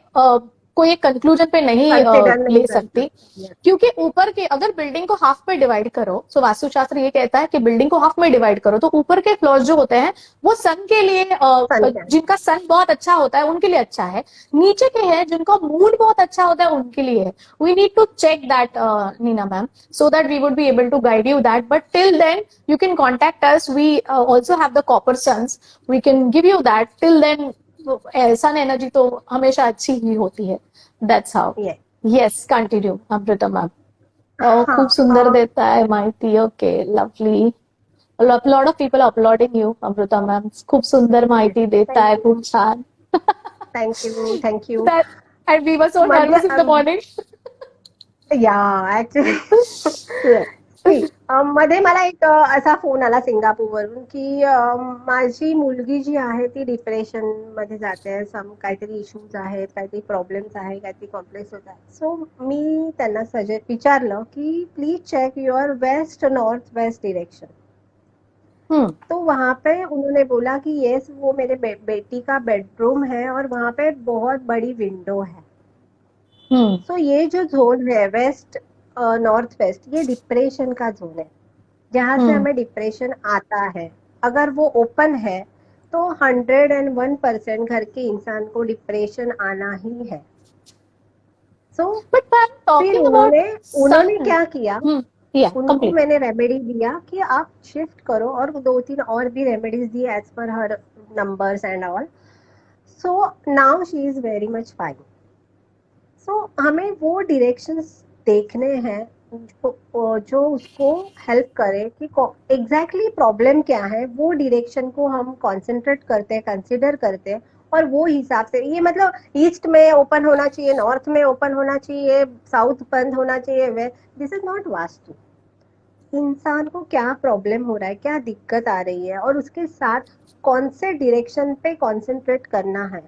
कोई एक conclusion पे नहीं consider नहीं ले कर सकती। सकते। Yes, क्योंकि ऊपर के अगर बिल्डिंग को हाफ में डिवाइड करो, सो वास्तुशास्त्र ये कहता है कि बिल्डिंग को हाफ में डिवाइड करो, तो ऊपर के फ्लोर्स जो होते हैं वो सन के लिए सन का जिनका सन बहुत अच्छा होता है उनके लिए अच्छा है। नीचे के हैं जिनका मूड बहुत अच्छा होता है उनके लिए है। We need to check that Neena ma'am, so that we would be able to guide you that. But till then you can contact us. We also have the copper suns, we can give you that. Till then sun energy तो हमेशा अच्छी ही होती है। That's how. Yes. Yes, continue, Amrita ma'am. खूप हाँ, सुंदर देता है माहिती. Okay, lovely. A lot of people are applauding you, Amrita ma'am. खूप सुंदर माहिती देता है, खूप छान. Thank you. That, and we were so nervous in the morning. या ऍक्च्युली मध्ये मला एक असा फोन आला सिंगापूरवरून की माझी मुलगी जी आहे ती डिप्रेशन मध्ये जाते, सम काहीतरी इश्यूज आहेत, काहीतरी प्रॉब्लेम्स आहे, काहीतरी कॉम्प्लेक्स होत आहे। सो मी त्यांना विचारलं की please check your west north west direction. तो वहां पे उन्होंने बोला कि यस वो मेरे बेटी का बेडरूम है और वहां पे बहुत बड़ी विंडो है। सो ये जो जोन है वेस्ट नॉर्थ वेस्ट, ये डिप्रेशन का जोन है जहां से हमें डिप्रेशन आता है। अगर वो ओपन है तो 101% घर के इंसान को डिप्रेशन आना ही है। सो फिर उन्होंने क्या किया, उनको मैंने रेमेडी दिया कि आप शिफ्ट करो, और 2-3 और भी रेमेडीज दी as per her numbers and all. So now she is very much fine. So हमें वो डायरेक्शंस देखने हैं जो उसको हेल्प करे कि एग्जैक्टली प्रॉब्लम क्या है, वो डायरेक्शन को हम कंसंट्रेट करते हैं, कंसीडर करते हैं, और वो हिसाब से, ये मतलब ईस्ट में ओपन होना चाहिए, नॉर्थ में ओपन होना चाहिए, साउथ बंद होना चाहिए, way this is not vastu. इंसान को क्या प्रॉब्लम हो रहा है, क्या दिक्कत आ रही है, और उसके साथ कौन से डायरेक्शन पे कंसंट्रेट करना है,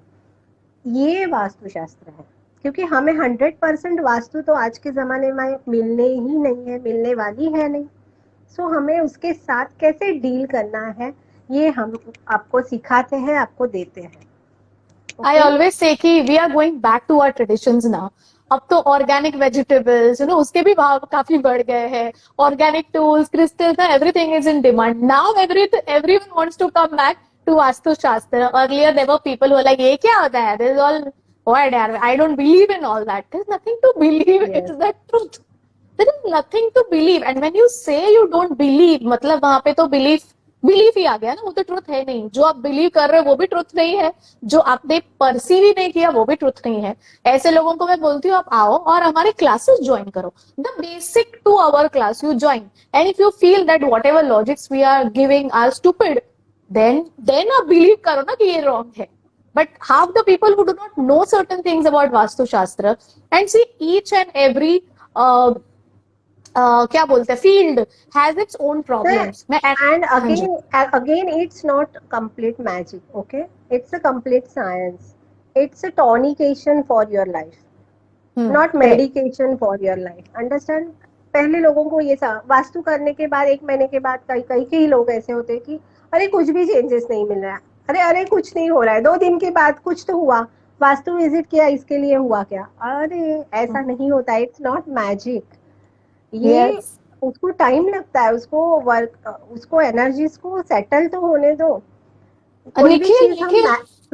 ये वास्तुशास्त्र है। क्योंकि हमें 100% वास्तु तो आज के जमाने में मिलने ही नहीं है, मिलने वाली है नहीं। सो हमें उसके साथ कैसे डील करना है ये हम आपको सिखाते हैं, आपको देते हैं। I always say कि we are going back to our traditions now. अब तो ऑर्गेनिक वेजिटेबल्स उसके भी भाव काफी बढ़ गए हैं। Organic tools, crystals, everything is in demand now. everyone wants to come back to vastu शास्त्र। Earlier there were people who were like ये क्या होता है, this is all What, yaar? I don't believe in all that. There's nothing to believe. Yes. It's the truth. There is nothing to believe. And when you say you don't believe, मतलब वहां पे तो belief ही आ गया ना, वो तो truth है नहीं. जो आप बिलीव कर रहे हो वो भी ट्रुथ नहीं है, जो आपने परसीव ही नहीं किया वो भी ट्रुथ नहीं है. ऐसे लोगों को मैं बोलती हूँ आप आओ और हमारी क्लासेस ज्वाइन करो. The basic 2 hour class you join, and if you feel that whatever logics we are giving are stupid, then आप बिलीव करो ना कि ये रॉन्ग है. But half the people who do not know certain things about Vastu Shastra, and see each and every uh, क्या बोलते हैं field has its own problems. And हाँ जी. again, it's not complete magic, okay? It's a complete science. It's a tonication for your life, not correct. medication for your life. Understand? पहले लोगों को ये वास्तु करने के बाद 1 महीने के बाद कई लोग ऐसे होते हैं कि अरे कुछ भी चेंजेस नहीं मिल रहा है, अरे कुछ नहीं हो रहा है, 2 दिन के बाद कुछ तो हुआ, वास्तु विजिट किया इसके लिए हुआ क्या? अरे ऐसा नहीं होता. It's not magic. ये Yes. उसको टाइम लगता है, उसको एनर्जीज को सेटल तो होने दो. कोई भी चीज हम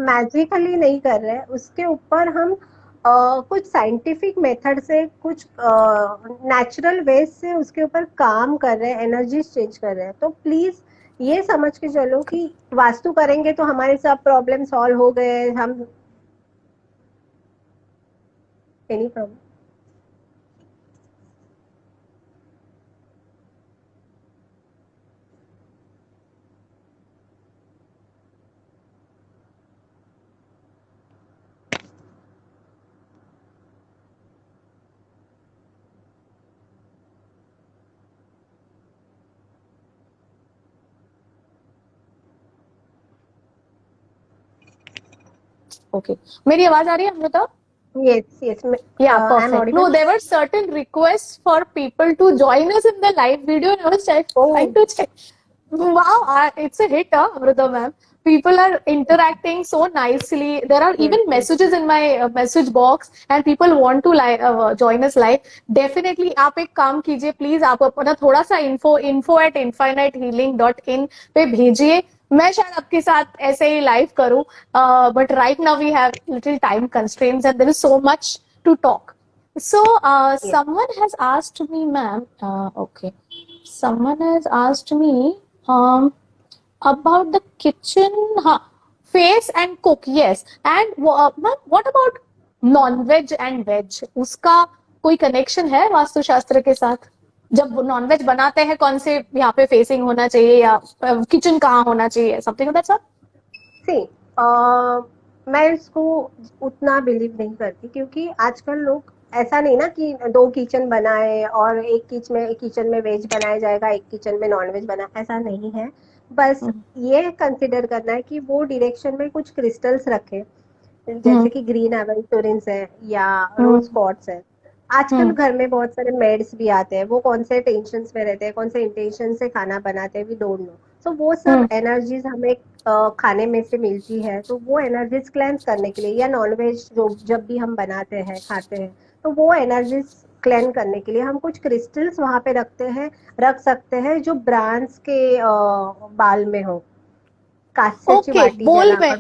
मैजिकली नहीं कर रहे, उसके ऊपर हम कुछ साइंटिफिक मेथड से, कुछ नेचुरल वेज से उसके ऊपर काम कर रहे हैं, एनर्जीज चेंज कर रहे हैं. तो प्लीज ये समझ के चलो कि वास्तु करेंगे तो हमारे सब प्रॉब्लम सॉल्व हो गए. हम एनी प्रॉब्लम? Okay. मेरी आवाज आ रही है Amrita? Yes. Yeah, I'm perfect. audible? No, there were certain requests for people to join us in the live video, and I was trying to check. Wow, it's a hit, Amrita ma'am. People are interacting so nicely. There are even messages in my message box, and people want to join us live. Definitely, आप एक काम कीजिए, please. आप अपना थोड़ा सा info@infinitehealing.in पे भेजिए. मैं शायद आपके साथ ऐसे ही लाइव करूं, but right now we have little time constraints and there is so much to talk. So someone has asked me, ma'am, okay, someone has asked me about the kitchen, face and cook. Yes, and ma'am, what about non-veg and veg? उसका कोई connection है वास्तु शास्त्र के साथ? जब nonveg बनाते हैं कौन से यहाँ पे फेसिंग होना चाहिए, या किचन कहाँ होना चाहिए, समथिंग दैट सर? सी, मैं इसको उतना बिलीव नहीं करती, क्योंकि आजकल लोग ऐसा नहीं ना कि 2 किचन बनाए और एक किचन में वेज बनाया जाएगा, एक किचन में नॉन वेज बना, ऐसा नहीं है. बस ये कंसिडर करना है कि वो डायरेक्शन में कुछ क्रिस्टल्स रखे, जैसे कि ग्रीन एवेंचुरिन्स है या रोज क्वार्ट्ज है. आजकल घर में बहुत सारे मेड्स भी आते हैं, वो कौन से टेंशन्स में रहते हैं, कौन से इंटेंशन से खाना बनाते हैं, वी डोंट नो. सो वो सब एनर्जीज हमें खाने में से मिलती है, तो वो एनर्जीज क्लेंस करने के लिए, या नॉनवेज जब भी हम बनाते हैं खाते हैं, तो वो एनर्जीज क्लेंस करने के लिए हम कुछ क्रिस्टल्स वहां पे रख सकते हैं, जो ब्रांस के बाल में हो. बोल में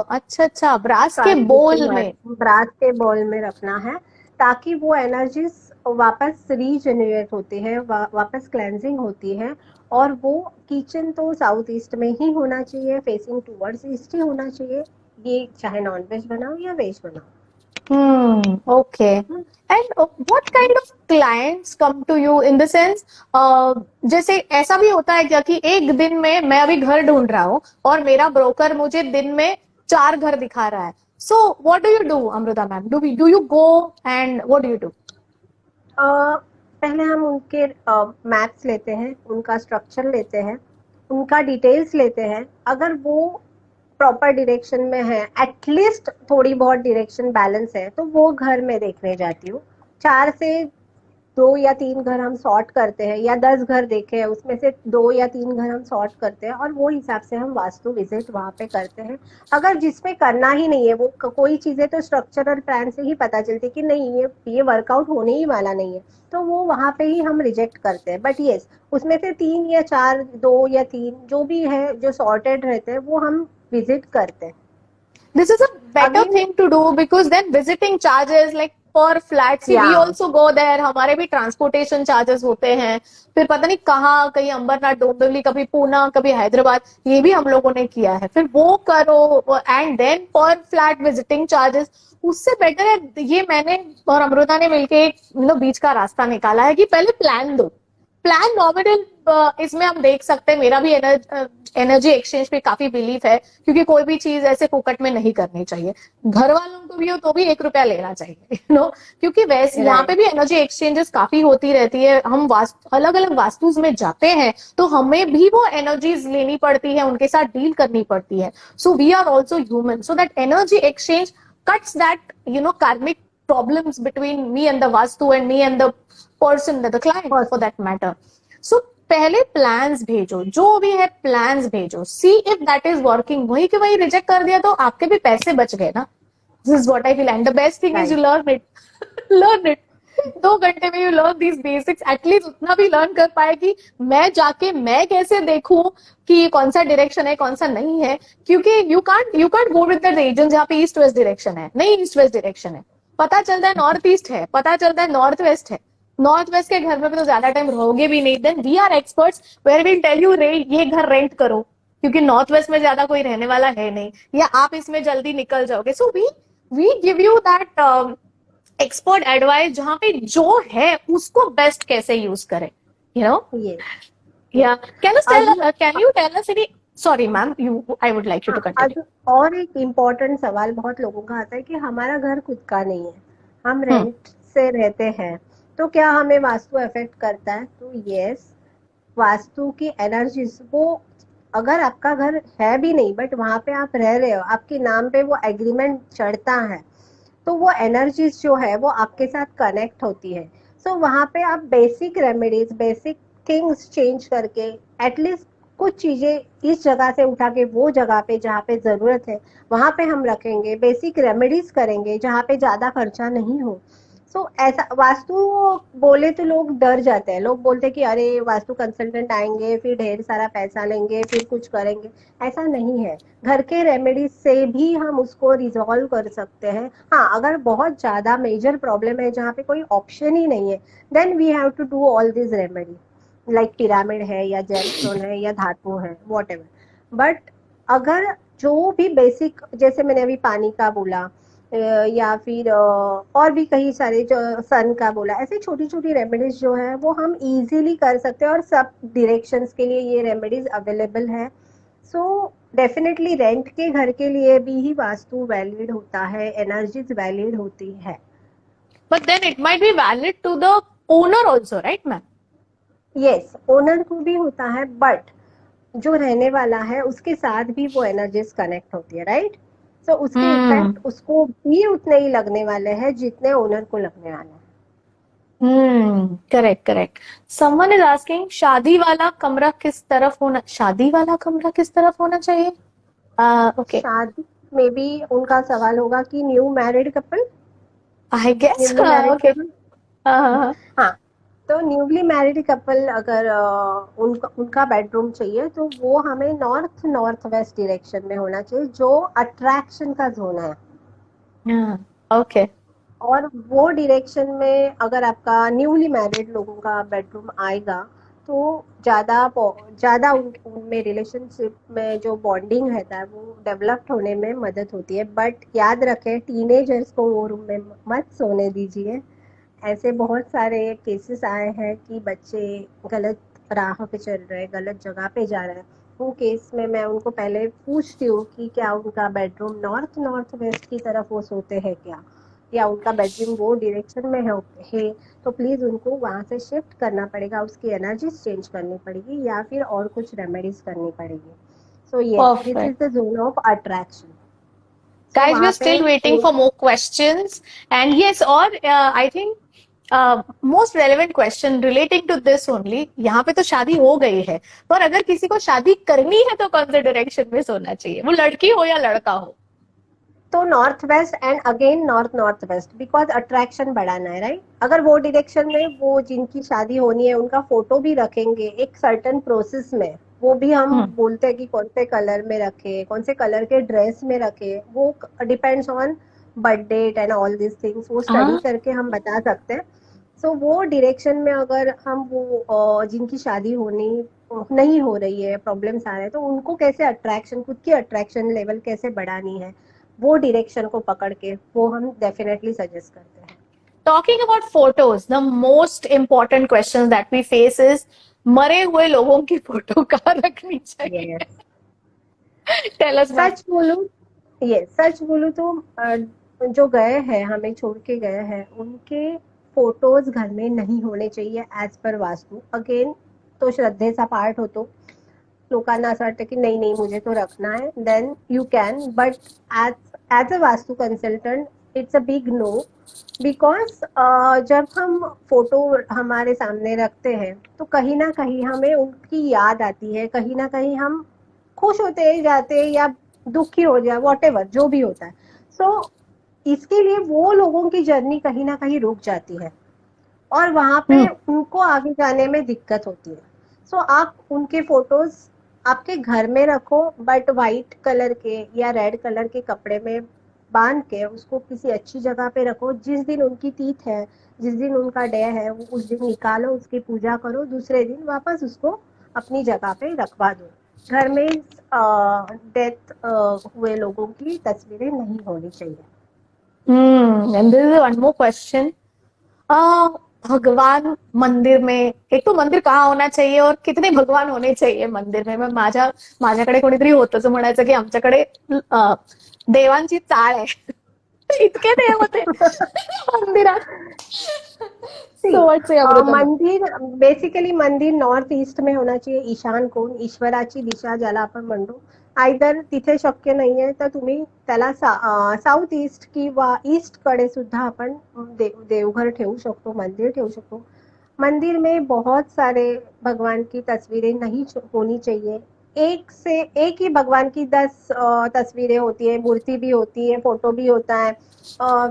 अच्छा, ब्रास के बोल में रखना है, ताकि वो एनर्जीज वापस रीजनरेट होती है, वापस क्लेंजिंग होती है. और वो किचन तो साउथ ईस्ट में ही होना चाहिए, फेसिंग टुवर्ड्स ईस्ट ही होना चाहिए, ये चाहे नॉन वेज बनाओ या वेज बनाओ. Okay. And what kind of clients come to you in the sense, जैसे ऐसा भी होता है क्या कि एक दिन में मैं अभी घर ढूंढ रहा हूँ और मेरा ब्रोकर मुझे दिन में 4 घर दिखा रहा है. So what do you do, Amrita ma'am? Do you go and what do you do? पहले हम उनके मैप्स लेते हैं, उनका स्ट्रक्चर लेते हैं, उनका डिटेल्स लेते हैं. अगर वो प्रॉपर डायरेक्शन में है, एटलीस्ट थोड़ी बहुत डायरेक्शन बैलेंस है, तो वो घर में देखने जाती हूँ. 4 से 2 या 3 घर हम सॉर्ट करते हैं, या 10 घर देखे हैं उसमें से 2 या 3 घर हम सॉर्ट करते हैं, और वो हिसाब से हम वास्तु विजिट वहां पे करते हैं. अगर जिसमें करना ही नहीं है, वो कोई चीजें तो स्ट्रक्चरल प्लान से ही पता चलती कि नहीं ये वर्कआउट होने ही वाला नहीं है, तो वो वहां पे ही हम रिजेक्ट करते हैं. बट यस, उसमें से 3 या 4, 2 या 3 जो भी है, जो सॉर्टेड रहते हैं, वो हम विजिट करते हैं. This is a better again thing to do because then visiting charges like per flat, see we या also go there, हमारे भी transportation charges होते हैं, फिर पता नहीं कहाँ, कहीं अंबरनाथ, डोंबिवली, कभी पूना, कभी हैदराबाद, ये भी हम लोगों ने किया है, फिर वो करो एंड देन पर फ्लैट विजिटिंग चार्जेस। उससे बेटर है, ये मैंने और अमृता ने मिलके एक बीच का रास्ता निकाला है कि पहले प्लान दो, प्लान नॉमिनल। इसमें हम देख सकते हैं, मेरा भी एनर्जी एक्सचेंज पे काफी बिलीफ है, क्योंकि कोई भी चीज ऐसे फोकट में नहीं करनी चाहिए। घर वालों को भी हो तो भी 1 रुपया लेना चाहिए, क्योंकि वैसे यहाँ पे राइट भी एनर्जी एक्सचेंजेस काफी होती रहती है। हम अलग अलग वास्तुज में जाते हैं तो हमें भी वो एनर्जीज लेनी पड़ती है, उनके साथ डील करनी पड़ती है। So we are also human, so that energy exchange cuts that karmic problems between me and the vastu and me and the person, the client for first that matter. So पहले plans भेजो, जो भी है plans भेजो, see if that is working. वही के वही reject कर दिया तो आपके भी पैसे बच गए ना। This is what I feel, and the best thing is you right learn it. Learn it 2 घंटे में, you learn these basics, at least उतना भी लर्न कर पाए कि मैं जाके मैं कैसे देखूं कि कौन सा डायरेक्शन है कौन सा नहीं है। क्योंकि you can't go with the reason जहाँ पे ईस्ट वेस्ट डायरेक्शन है, नहीं ईस्ट वेस्ट डायरेक्शन है, पता चलता है नॉर्थ ईस्ट है, पता चलता है नॉर्थ वेस्ट है। नॉर्थ वेस्ट के घर में भी तो ज्यादा टाइम रहोगे भी नहीं, then we are experts where will tell you ये घर रेंट करो, क्योंकि नॉर्थ वेस्ट में ज्यादा कोई रहने वाला है नहीं, या आप इसमें जल्दी निकल जाओगे। So we give you that expert advice, जहां पे जो है उसको बेस्ट कैसे यूज करें, यू नो। यस या अभी can you tell us any, sorry ma'am, you I would like you to हाँ कंटिन्यू। और एक इम्पोर्टेंट सवाल बहुत लोगों का आता है कि हमारा घर खुद का नहीं है, हम रेंट से रहते हैं, तो क्या हमें वास्तु अफेक्ट करता है? तो यस, वास्तु की एनर्जीज वो, अगर आपका घर है भी नहीं बट वहां पे आप रह रहे हो, आपके नाम पे वो एग्रीमेंट चढ़ता है, तो वो एनर्जीज जो है वो आपके साथ कनेक्ट होती है। सो वहां पे आप basic remedies, basic things change करके एटलीस्ट कुछ चीजें इस जगह से उठा के वो जगह पे जहाँ पे जरूरत है वहां पे हम रखेंगे, बेसिक रेमेडीज करेंगे जहाँ पे ज्यादा खर्चा नहीं हो। सो ऐसा वास्तु बोले तो लोग डर जाते हैं, लोग बोलते हैं कि अरे वास्तु कंसल्टेंट आएंगे फिर ढेर सारा पैसा लेंगे फिर कुछ करेंगे। ऐसा नहीं है, घर के रेमेडीज से भी हम उसको रिजॉल्व कर सकते हैं। हाँ, अगर बहुत ज्यादा मेजर प्रॉब्लम है जहाँ पे कोई ऑप्शन ही नहीं है, then we have to do all this remedy, like pyramid है या जेमस्टोन है या धातु है, वॉट एवर। बट अगर जो भी बेसिक, जैसे मैंने अभी पानी का बोला, या फिर और भी कई सारे जो सन का बोला, ऐसे छोटी छोटी रेमेडीज जो है वो हम इजीली कर सकते हैं, और सब डायरेक्शंस के लिए ये रेमेडीज अवेलेबल है। सो डेफिनेटली रेंट के घर के लिए भी ही वास्तु वैलिड होता है, एनर्जीज वैलिड होती है। But then it might be valid to the owner also, right ma'am? Yes, owner को भी होता है, बट जो रहने वाला है उसके साथ भी वो एनर्जीज कनेक्ट होती है, राइट? सो उसके इफेक्ट उसको भी उतने ही लगने वाले हैं जितने ओनर को लगने वाले हैं। Correct correct. Someone is asking, शादी वाला कमरा किस तरफ होना, शादी वाला कमरा किस तरफ होना चाहिए? ओके, शादी में भी उनका सवाल होगा कि new married couple, I guess, newly married okay. Couple. हाँ, तो न्यूली मैरिड कपल अगर उनका बेडरूम चाहिए तो वो हमें नॉर्थ नॉर्थ वेस्ट डायरेक्शन में होना चाहिए, जो अट्रैक्शन का जोन है। ओके। और वो डायरेक्शन में अगर आपका न्यूली मैरिड लोगों का बेडरूम आएगा तो ज्यादा उनमें रिलेशनशिप में जो बॉन्डिंग रहता है वो डेवलप्ड होने में मदद होती है। बट याद रखें, टीनेजर्स को वो रूम में मत सोने दीजिए। ऐसे बहुत सारे केसेस आए हैं कि बच्चे गलत राह पे चल रहे हैं, गलत जगह पे जा रहे हैं। वो केस में मैं उनको पहले पूछती हूँ कि क्या उनका बेडरूम नॉर्थ नॉर्थ वेस्ट की तरफ वो सोते हैं क्या, या उनका बेडरूम वो डायरेक्शन में है तो प्लीज उनको वहां से शिफ्ट करना पड़ेगा, उसकी एनर्जीज चेंज करनी पड़ेगी या फिर और कुछ रेमेडीज करनी पड़ेगी। So yes, this is the zone of attraction. Guys, we're still waiting for more questions. And yes, or I think most relevant question relating to this only, यहाँ पे तो शादी हो गई है, पर अगर किसी को शादी करनी है तो कौन से डायरेक्शन में सोना चाहिए, वो लड़की हो या लड़का हो? तो north west and again north north west, because attraction बढ़ाना है, राइट? अगर वो डायरेक्शन में वो जिनकी शादी होनी है उनका फोटो भी रखेंगे एक सर्टन प्रोसेस में, वो भी हम हम्म। बोलते हैं कि कौन से कलर में रखे, कौन से कलर के ड्रेस में रखे, वो depends on birth date and all this things, वो स्टडी हाँ। करके हम बता सकते हैं। सो वो डायरेक्शन में अगर हम वो जिनकी शादी होनी नहीं हो रही है, प्रॉब्लम्स आ रहे हैं, तो उनको कैसे अट्रैक्शन, खुद की अट्रैक्शन लेवल कैसे बढ़ानी है, वो डायरेक्शन को पकड़ के वो हम डेफिनेटली सजेस्ट करते हैं। Talking about photos, the most important question that we face is मरे हुए लोगों की फोटो कहाँ रखनी चाहिए? Yes, Tell us ma'am. सच बोलूं, ये सच बोलूं तो जो गए हैं, हमें छोड़ के गए हैं, उनके फोटोज घर में नहीं होने चाहिए एज पर वास्तु। अगेन, तो श्रद्धेचा पार्ट होतो, लोकांना असं वाटतं की नाही नाही मुझे तो रखना है, then you can, but as as a vastu consultant it's a big no. Because जब हम फोटो हमारे सामने रखते हैं तो कहीं ना कहीं हमें उनकी याद आती है, कहीं ना कहीं हम खुश होते जाते हैं या दुखी हो जाए, वॉट एवर जो भी होता है। सो इसके लिए वो लोगों की जर्नी कहीं ना कहीं रुक जाती है और वहां पे हम्म। उनको आगे जाने में दिक्कत होती है। सो आप उनके फोटोज आपके घर में रखो, बट वाइट कलर के या रेड कलर के कपड़े में बांध के उसको किसी अच्छी जगह पे रखो। जिस दिन उनकी तीथ है, जिस दिन उनका डे है, वो उस दिन निकालो, उसकी पूजा करो, दूसरे दिन वापस उसको अपनी जगह पे रखवा दो। घर में डेथ हुए लोगों की तस्वीरें नहीं होनी चाहिए। And this is one more question. आ, भगवान मंदिर में, एक तो मंदिर कहाँ होना चाहिए और कितने भगवान होणे चाहिए मंदिर में? मग माझ्याकडे कोणीतरी होतं जो म्हणायचं की आमच्याकडे देवांची चाळ आहे. इतके देव होते मंदिरात. So what say Amrita? मंदिर, बेसिकली मंदिर नॉर्थ ईस्ट में होना चाहिए, ईशान कोण, ईश्वराची दिशा ज्याला आपण म्हणतो। आयदर तिथे शक्य नाहीये तर तुम्ही त्याला साऊथ ईस्ट किंवा ईस्ट कडे सुद्धा आपण देवघर ठेवू शकतो, मंदिर ठेवू शकतो। मंदिर में बहुत सारे भगवान की तस्वीरें नहीं होनी चाहिए। एक से एक ही भगवान की 10 तस्वीरें होती है, मूर्ति भी होती है, फोटो भी होता है।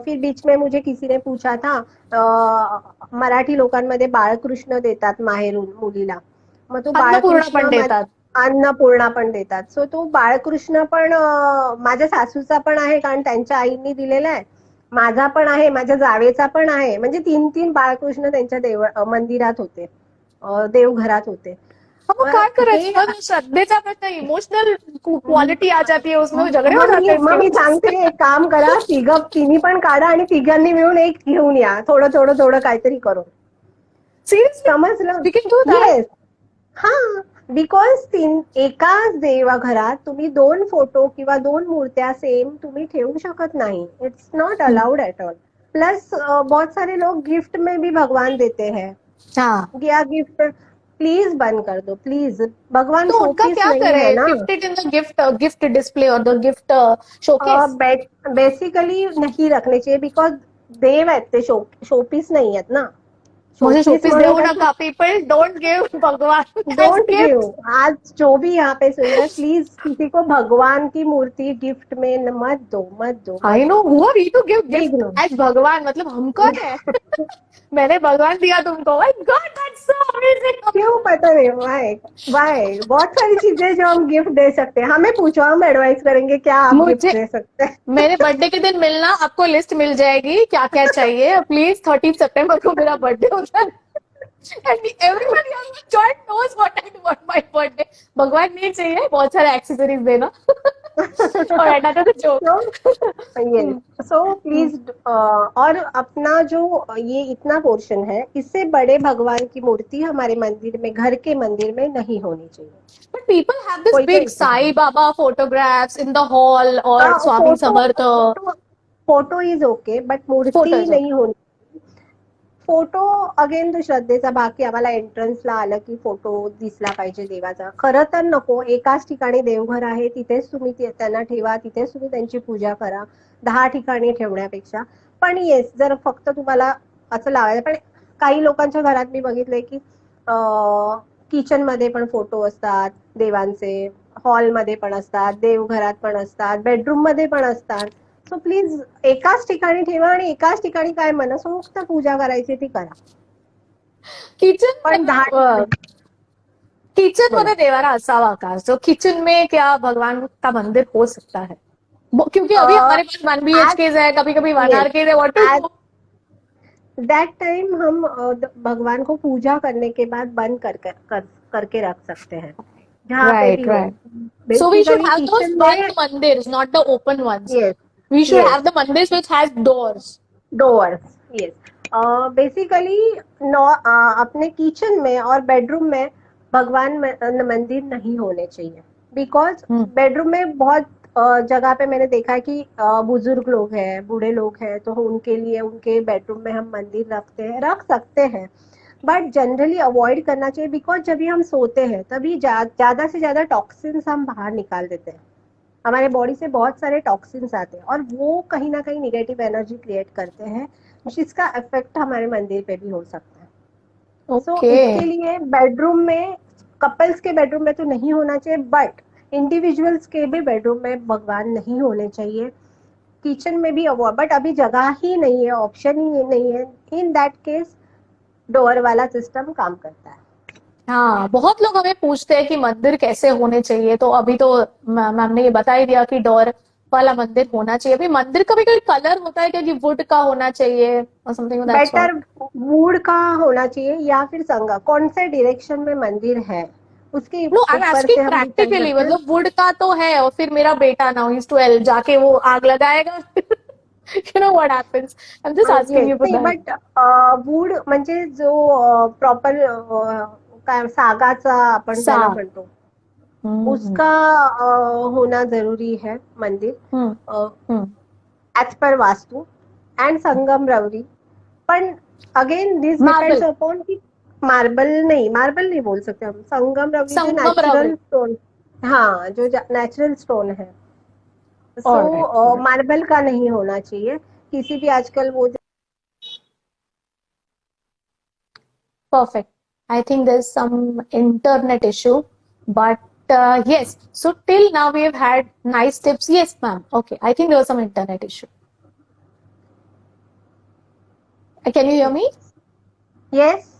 फिर बीच में मुझे किसी ने पूछा था, मराठी लोकांमध्ये बाळकृष्ण देतात माहेरून मुलीला, मग तो अन्नपूर्णा पण बाळकृष्ण देतात. अन्नपूर्णा पण देतात। सो तो बाळकृष्ण पण माझ्या सासूचा पण आहे, कारण त्यांच्या आईंनी दिलेला आहे, माझा पण आहे, माझ्या जावेचा पण आहे, म्हणजे 3-3 बाळकृष्ण त्यांच्या मंदिरात होते, देवघरात होते। अब वो मग काय हे करायचं? श्रद्धेचा प्रश्न, इमोशनल क्वालिटी आ जाती है उसमें, झगड़े हो मग जाते मी हैं मग उसके मी वजह सांगते, से. एक काम करा, तिन्ही पण काढा आणि तिघांनी मिळून एक घेऊन या, थोडं थोडं थोडं काहीतरी करून। Seriously, समजलं? we can do that. Yes, हा, बिकॉज एकाच देवघरात तुम्ही 2 फोटो किंवा 2 मूर्त्या सेम तुम्ही ठेवू शकत नहीं, it's not allowed at all. Plus बहुत सारे लोग गिफ्ट में भी भगवान देते हैं, हाँ, या गिफ्ट प्लीज बंद कर दो प्लीज, भगवान तो उनका शोपीस क्या नहीं है करें? ना। Gift it in the gift display और द गिफ्ट शोकेस. बेसिकली नहीं रखने चाहिए, बिकॉज देव आहेत ते, शोपीस नहीं आहेत ना। मुझे शोपीस शोपीस म्हणून देऊ काय, नका. पीपल डोंट गिव भगवान एज डोंट गिव। गिफ्ट. आज जो भी यहाँ पे सुन रहे, प्लीज किसी को भगवान की मूर्ति गिफ्ट में मत दो, मत दो, आई मत नो, दो। Who are we to give big gift no. As भगवान? मतलब हम कौन है? मैंने भगवान दिया तुमको. My god, that's so amazing. क्यों, पता नहीं वाई, वाई बहुत सारी चीजें जो हम गिफ्ट दे सकते हैं, हमें पूछो, हम एडवाइस करेंगे क्या आप गिफ्ट मुझे दे सकते हैं। मेरे बर्थडे के दिन मिलना, आपको लिस्ट मिल जाएगी क्या क्या चाहिए. प्लीज, 13 सितंबर को मेरा बर्थडे होता है. And everybody on the joint knows what I do on my birthday. भगवान नहीं चाहिए, बहुत सारे एक्सेसरीज देना. और another joke. Yes, so please, और अपना जो ये इतना पोर्शन है, इससे बड़े भगवान की मूर्ति हमारे मंदिर में, घर के मंदिर में नहीं होनी चाहिए। But people have this कोई तो big Sai Baba photographs in the hall or Swami photo Samartha. Photo photo is okay, but मूर्ति Photo is okay. नहीं होनी। फोटो अगेन तो श्रद्धेचा भाग, की आम्हाला एंट्रन्सला आलं की फोटो दिसला पाहिजे देवाचा, खरं तर नको। एकाच ठिकाणी देवघर आहे, तिथेच तुम्ही त्यांना ठेवा, तिथेच तुम्ही त्यांची पूजा करा, 10 ठिकाणी ठेवण्यापेक्षा। पण येस, जर फक्त तुम्हाला असं लावायचं, पण काही लोकांच्या घरात मी बघितलंय की किचन मध्ये पण फोटो असतात देवांचे, हॉलमध्ये पण असतात, देवघरात पण असतात, बेडरूम मध्ये पण असतात। सो प्लीज एकाच ठिकाणी ठेवा आणि एकाच ठिकाणी काय मनसोक्त पूजा करायची ती करा, Kitchen पण 10 ठिकाणी किचन मध्ये देवारा असावा का? जो किचन में क्या भगवान का मंदिर हो सकता है? क्योंकि अभी हमारे पास 1 BHK है, कभी कभी 1 RK है, what to do? That time हम भगवान को पूजा करने के बाद बंद करके रख सकते हैं, जहाँ पे भी राइट, हो। Right. So we should basically have those kitchen band में, mandirs, not the open ones. Yes We should yes, have the mandirs which has doors. Doors, yes. Basically अपने किचन में और बेडरूम में भगवान मंदिर नहीं होने चाहिए, बिकॉज Hmm. बेडरूम में बहुत जगह पे मैंने देखा है कि बुजुर्ग लोग हैं, बूढ़े लोग हैं, तो उनके लिए उनके बेडरूम में हम मंदिर रख सकते हैं, बट जनरली अवॉइड करना चाहिए, बिकॉज जब भी हम सोते हैं तभी ज्यादा से ज्यादा टॉक्सिन्स हम बाहर निकाल देते हैं। हमारे बॉडी से बहुत सारे टॉक्सिन्स आते हैं और वो कहीं ना कहीं निगेटिव एनर्जी क्रिएट करते हैं, जिसका इफेक्ट हमारे मंदिर पे भी हो सकता है। सो इसके Okay. लिए बेडरूम में, कपल्स के बेडरूम में तो नहीं होना चाहिए, बट इंडिविजुअल्स के भी बेडरूम में भगवान नहीं होने चाहिए। किचन में भी अवॉइड, बट अभी जगह ही नहीं है, ऑप्शन ही नहीं है, इन दैट केस डोर वाला सिस्टम काम करता है। हाँ, बहुत लोग हमें पूछते हैं कि मंदिर कैसे होने चाहिए, तो अभी तो मैम ने ये बता ही दिया कि डोर वाला मंदिर होना चाहिए। अभी मंदिर का भी कोई कलर होता है क्या, कि वुड का होना चाहिए और something that better sort? Would का होना चाहिए, या फिर संगा, कौन से डायरेक्शन में मंदिर है उसके नो, आई एम ऊपर आस्किंग से हम डिसाइड प्रैक्टिकली, करते हैं। मतलब वुड का तो है, और फिर मेरा बेटा नाउ इज 12 जाके वो आग लगाएगा। You know what happens? I'm just asking yes, you for नाही, that. बट वूड म्हणजे जो प्रॉपर काय सागाचा आपण ज्याला साग. म्हणतो, हम्म. उसका होना जरूरी है मंदिर, हम्म. हम्म. ऍज पर वास्तु, एंड संगम रवरी। पण again this depends marble. Upon कि मार्बल नहीं बोल सकते हम, संगम रवरी जो संगम रवरी. नेचुरल स्टोन, हाँ, जो नेचुरल स्टोन है, ऑलराइट, सो ऑलराइट. मार्बल का नहीं होना चाहिए किसी भी। आजकल वो Perfect. I think there's some internet issue, but yes. So till now we have had nice tips. Yes, ma'am. Okay. I think there was some internet issue. Can you hear me? Yes,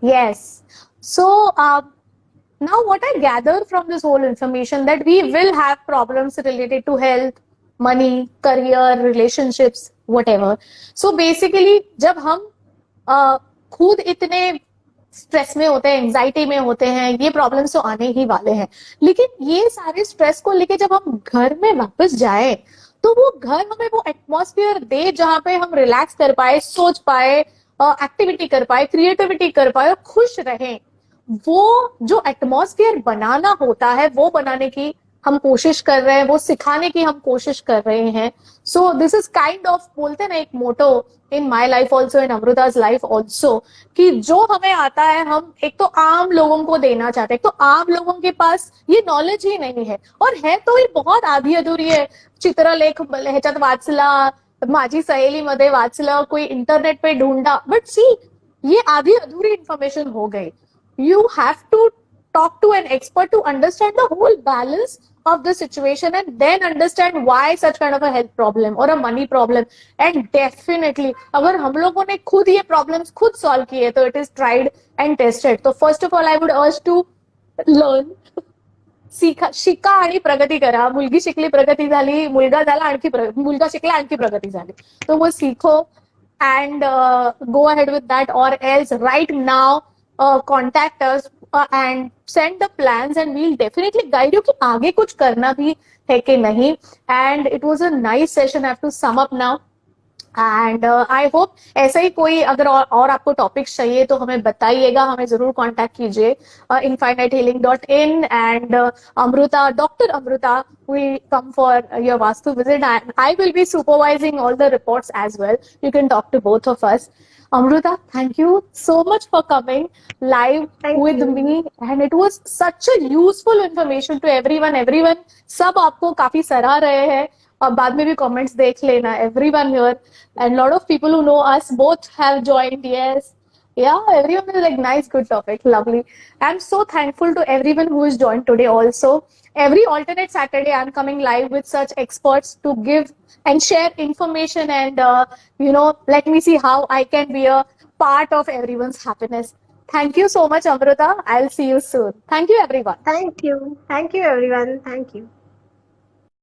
Yes. So now what I gather from this whole information, that we will have problems related to health, money, career, relationships, whatever. So basically जब हम खुद इतने stress में होते हैं, anxiety में होते हैं, ये प्रॉब्लम्स तो आने ही वाले हैं, लेकिन ये सारे स्ट्रेस को लेके जब हम घर में वापस जाए, तो वो घर हमें वो एटमॉस्फेयर दे जहां पे हम रिलैक्स कर पाए, सोच पाए, एक्टिविटी कर पाए, क्रिएटिविटी कर पाए और खुश रहें। वो जो एटमॉस्फेयर बनाना होता है, वो बनाने की हम कोशिश कर रहे हैं, वो सिखाने की हम कोशिश कर रहे हैं। So this is kind of, बोलते ना, एक motto in my life also, in अमृताज लाइफ ऑल्सो, कि जो हमें आता है हम एक तो आम लोगों को देना चाहते हैं। एक तो आम लोगों के पास ये नॉलेज ही नहीं है, और है तो ये बहुत आधी अधूरी है। चित्रलेख ह्याच्यात वाचला, माझी सहेलीमध्ये वाचलं, कोई इंटरनेट पे ढूंढा, बट सी, ये आधी अधूरी इंफॉर्मेशन हो गई। You have to talk to an expert to understand the whole balance of the situation, and then understand why such kind of a health problem or a money problem. And definitely अगर हम लोगों ने खुद ये problems खुद solve किए, तो it is tried and tested. तो first of all I would urge to learn, शिका आणि प्रगती करा. मुलगी शिकली, प्रगती झाली, मुलगा झाला, मुलगा शिकला, आणखी प्रगती झाली. तो वो सीखो and go ahead with that, or else right now contact us and send the plans, and we'll definitely guide you कि आगे कुछ करना भी है कि नहीं. And it was a nice session. I have to sum up now. And I hope ऐसा ही कोई अगर और आपको टॉपिक्स चाहिए तो हमें बताइएगा, हमें जरूर कांटेक्ट कीजिए infinitehealing.in, and Amrita, doctor Amrita will come for your vastu visit, and I will be supervising all the reports as well. You can talk to both of us. Amruta, thank you so much for coming live with me, and it was such a useful information to everyone. Everyone सब आपको काफी सराह रहे हैं, और बाद में भी comments देख लेना. Everyone here and lot of people who know us both have joined. Yes, yeah, everyone is like, nice, good topic, lovely. I'm so thankful to everyone who has joined today also. Every alternate Saturday I'm coming live with such experts to give and share information, and let me see how I can be a part of everyone's happiness. Thank you so much, Amrita. I'll see you soon. Thank you, everyone. Thank you. Thank you, everyone. Thank you.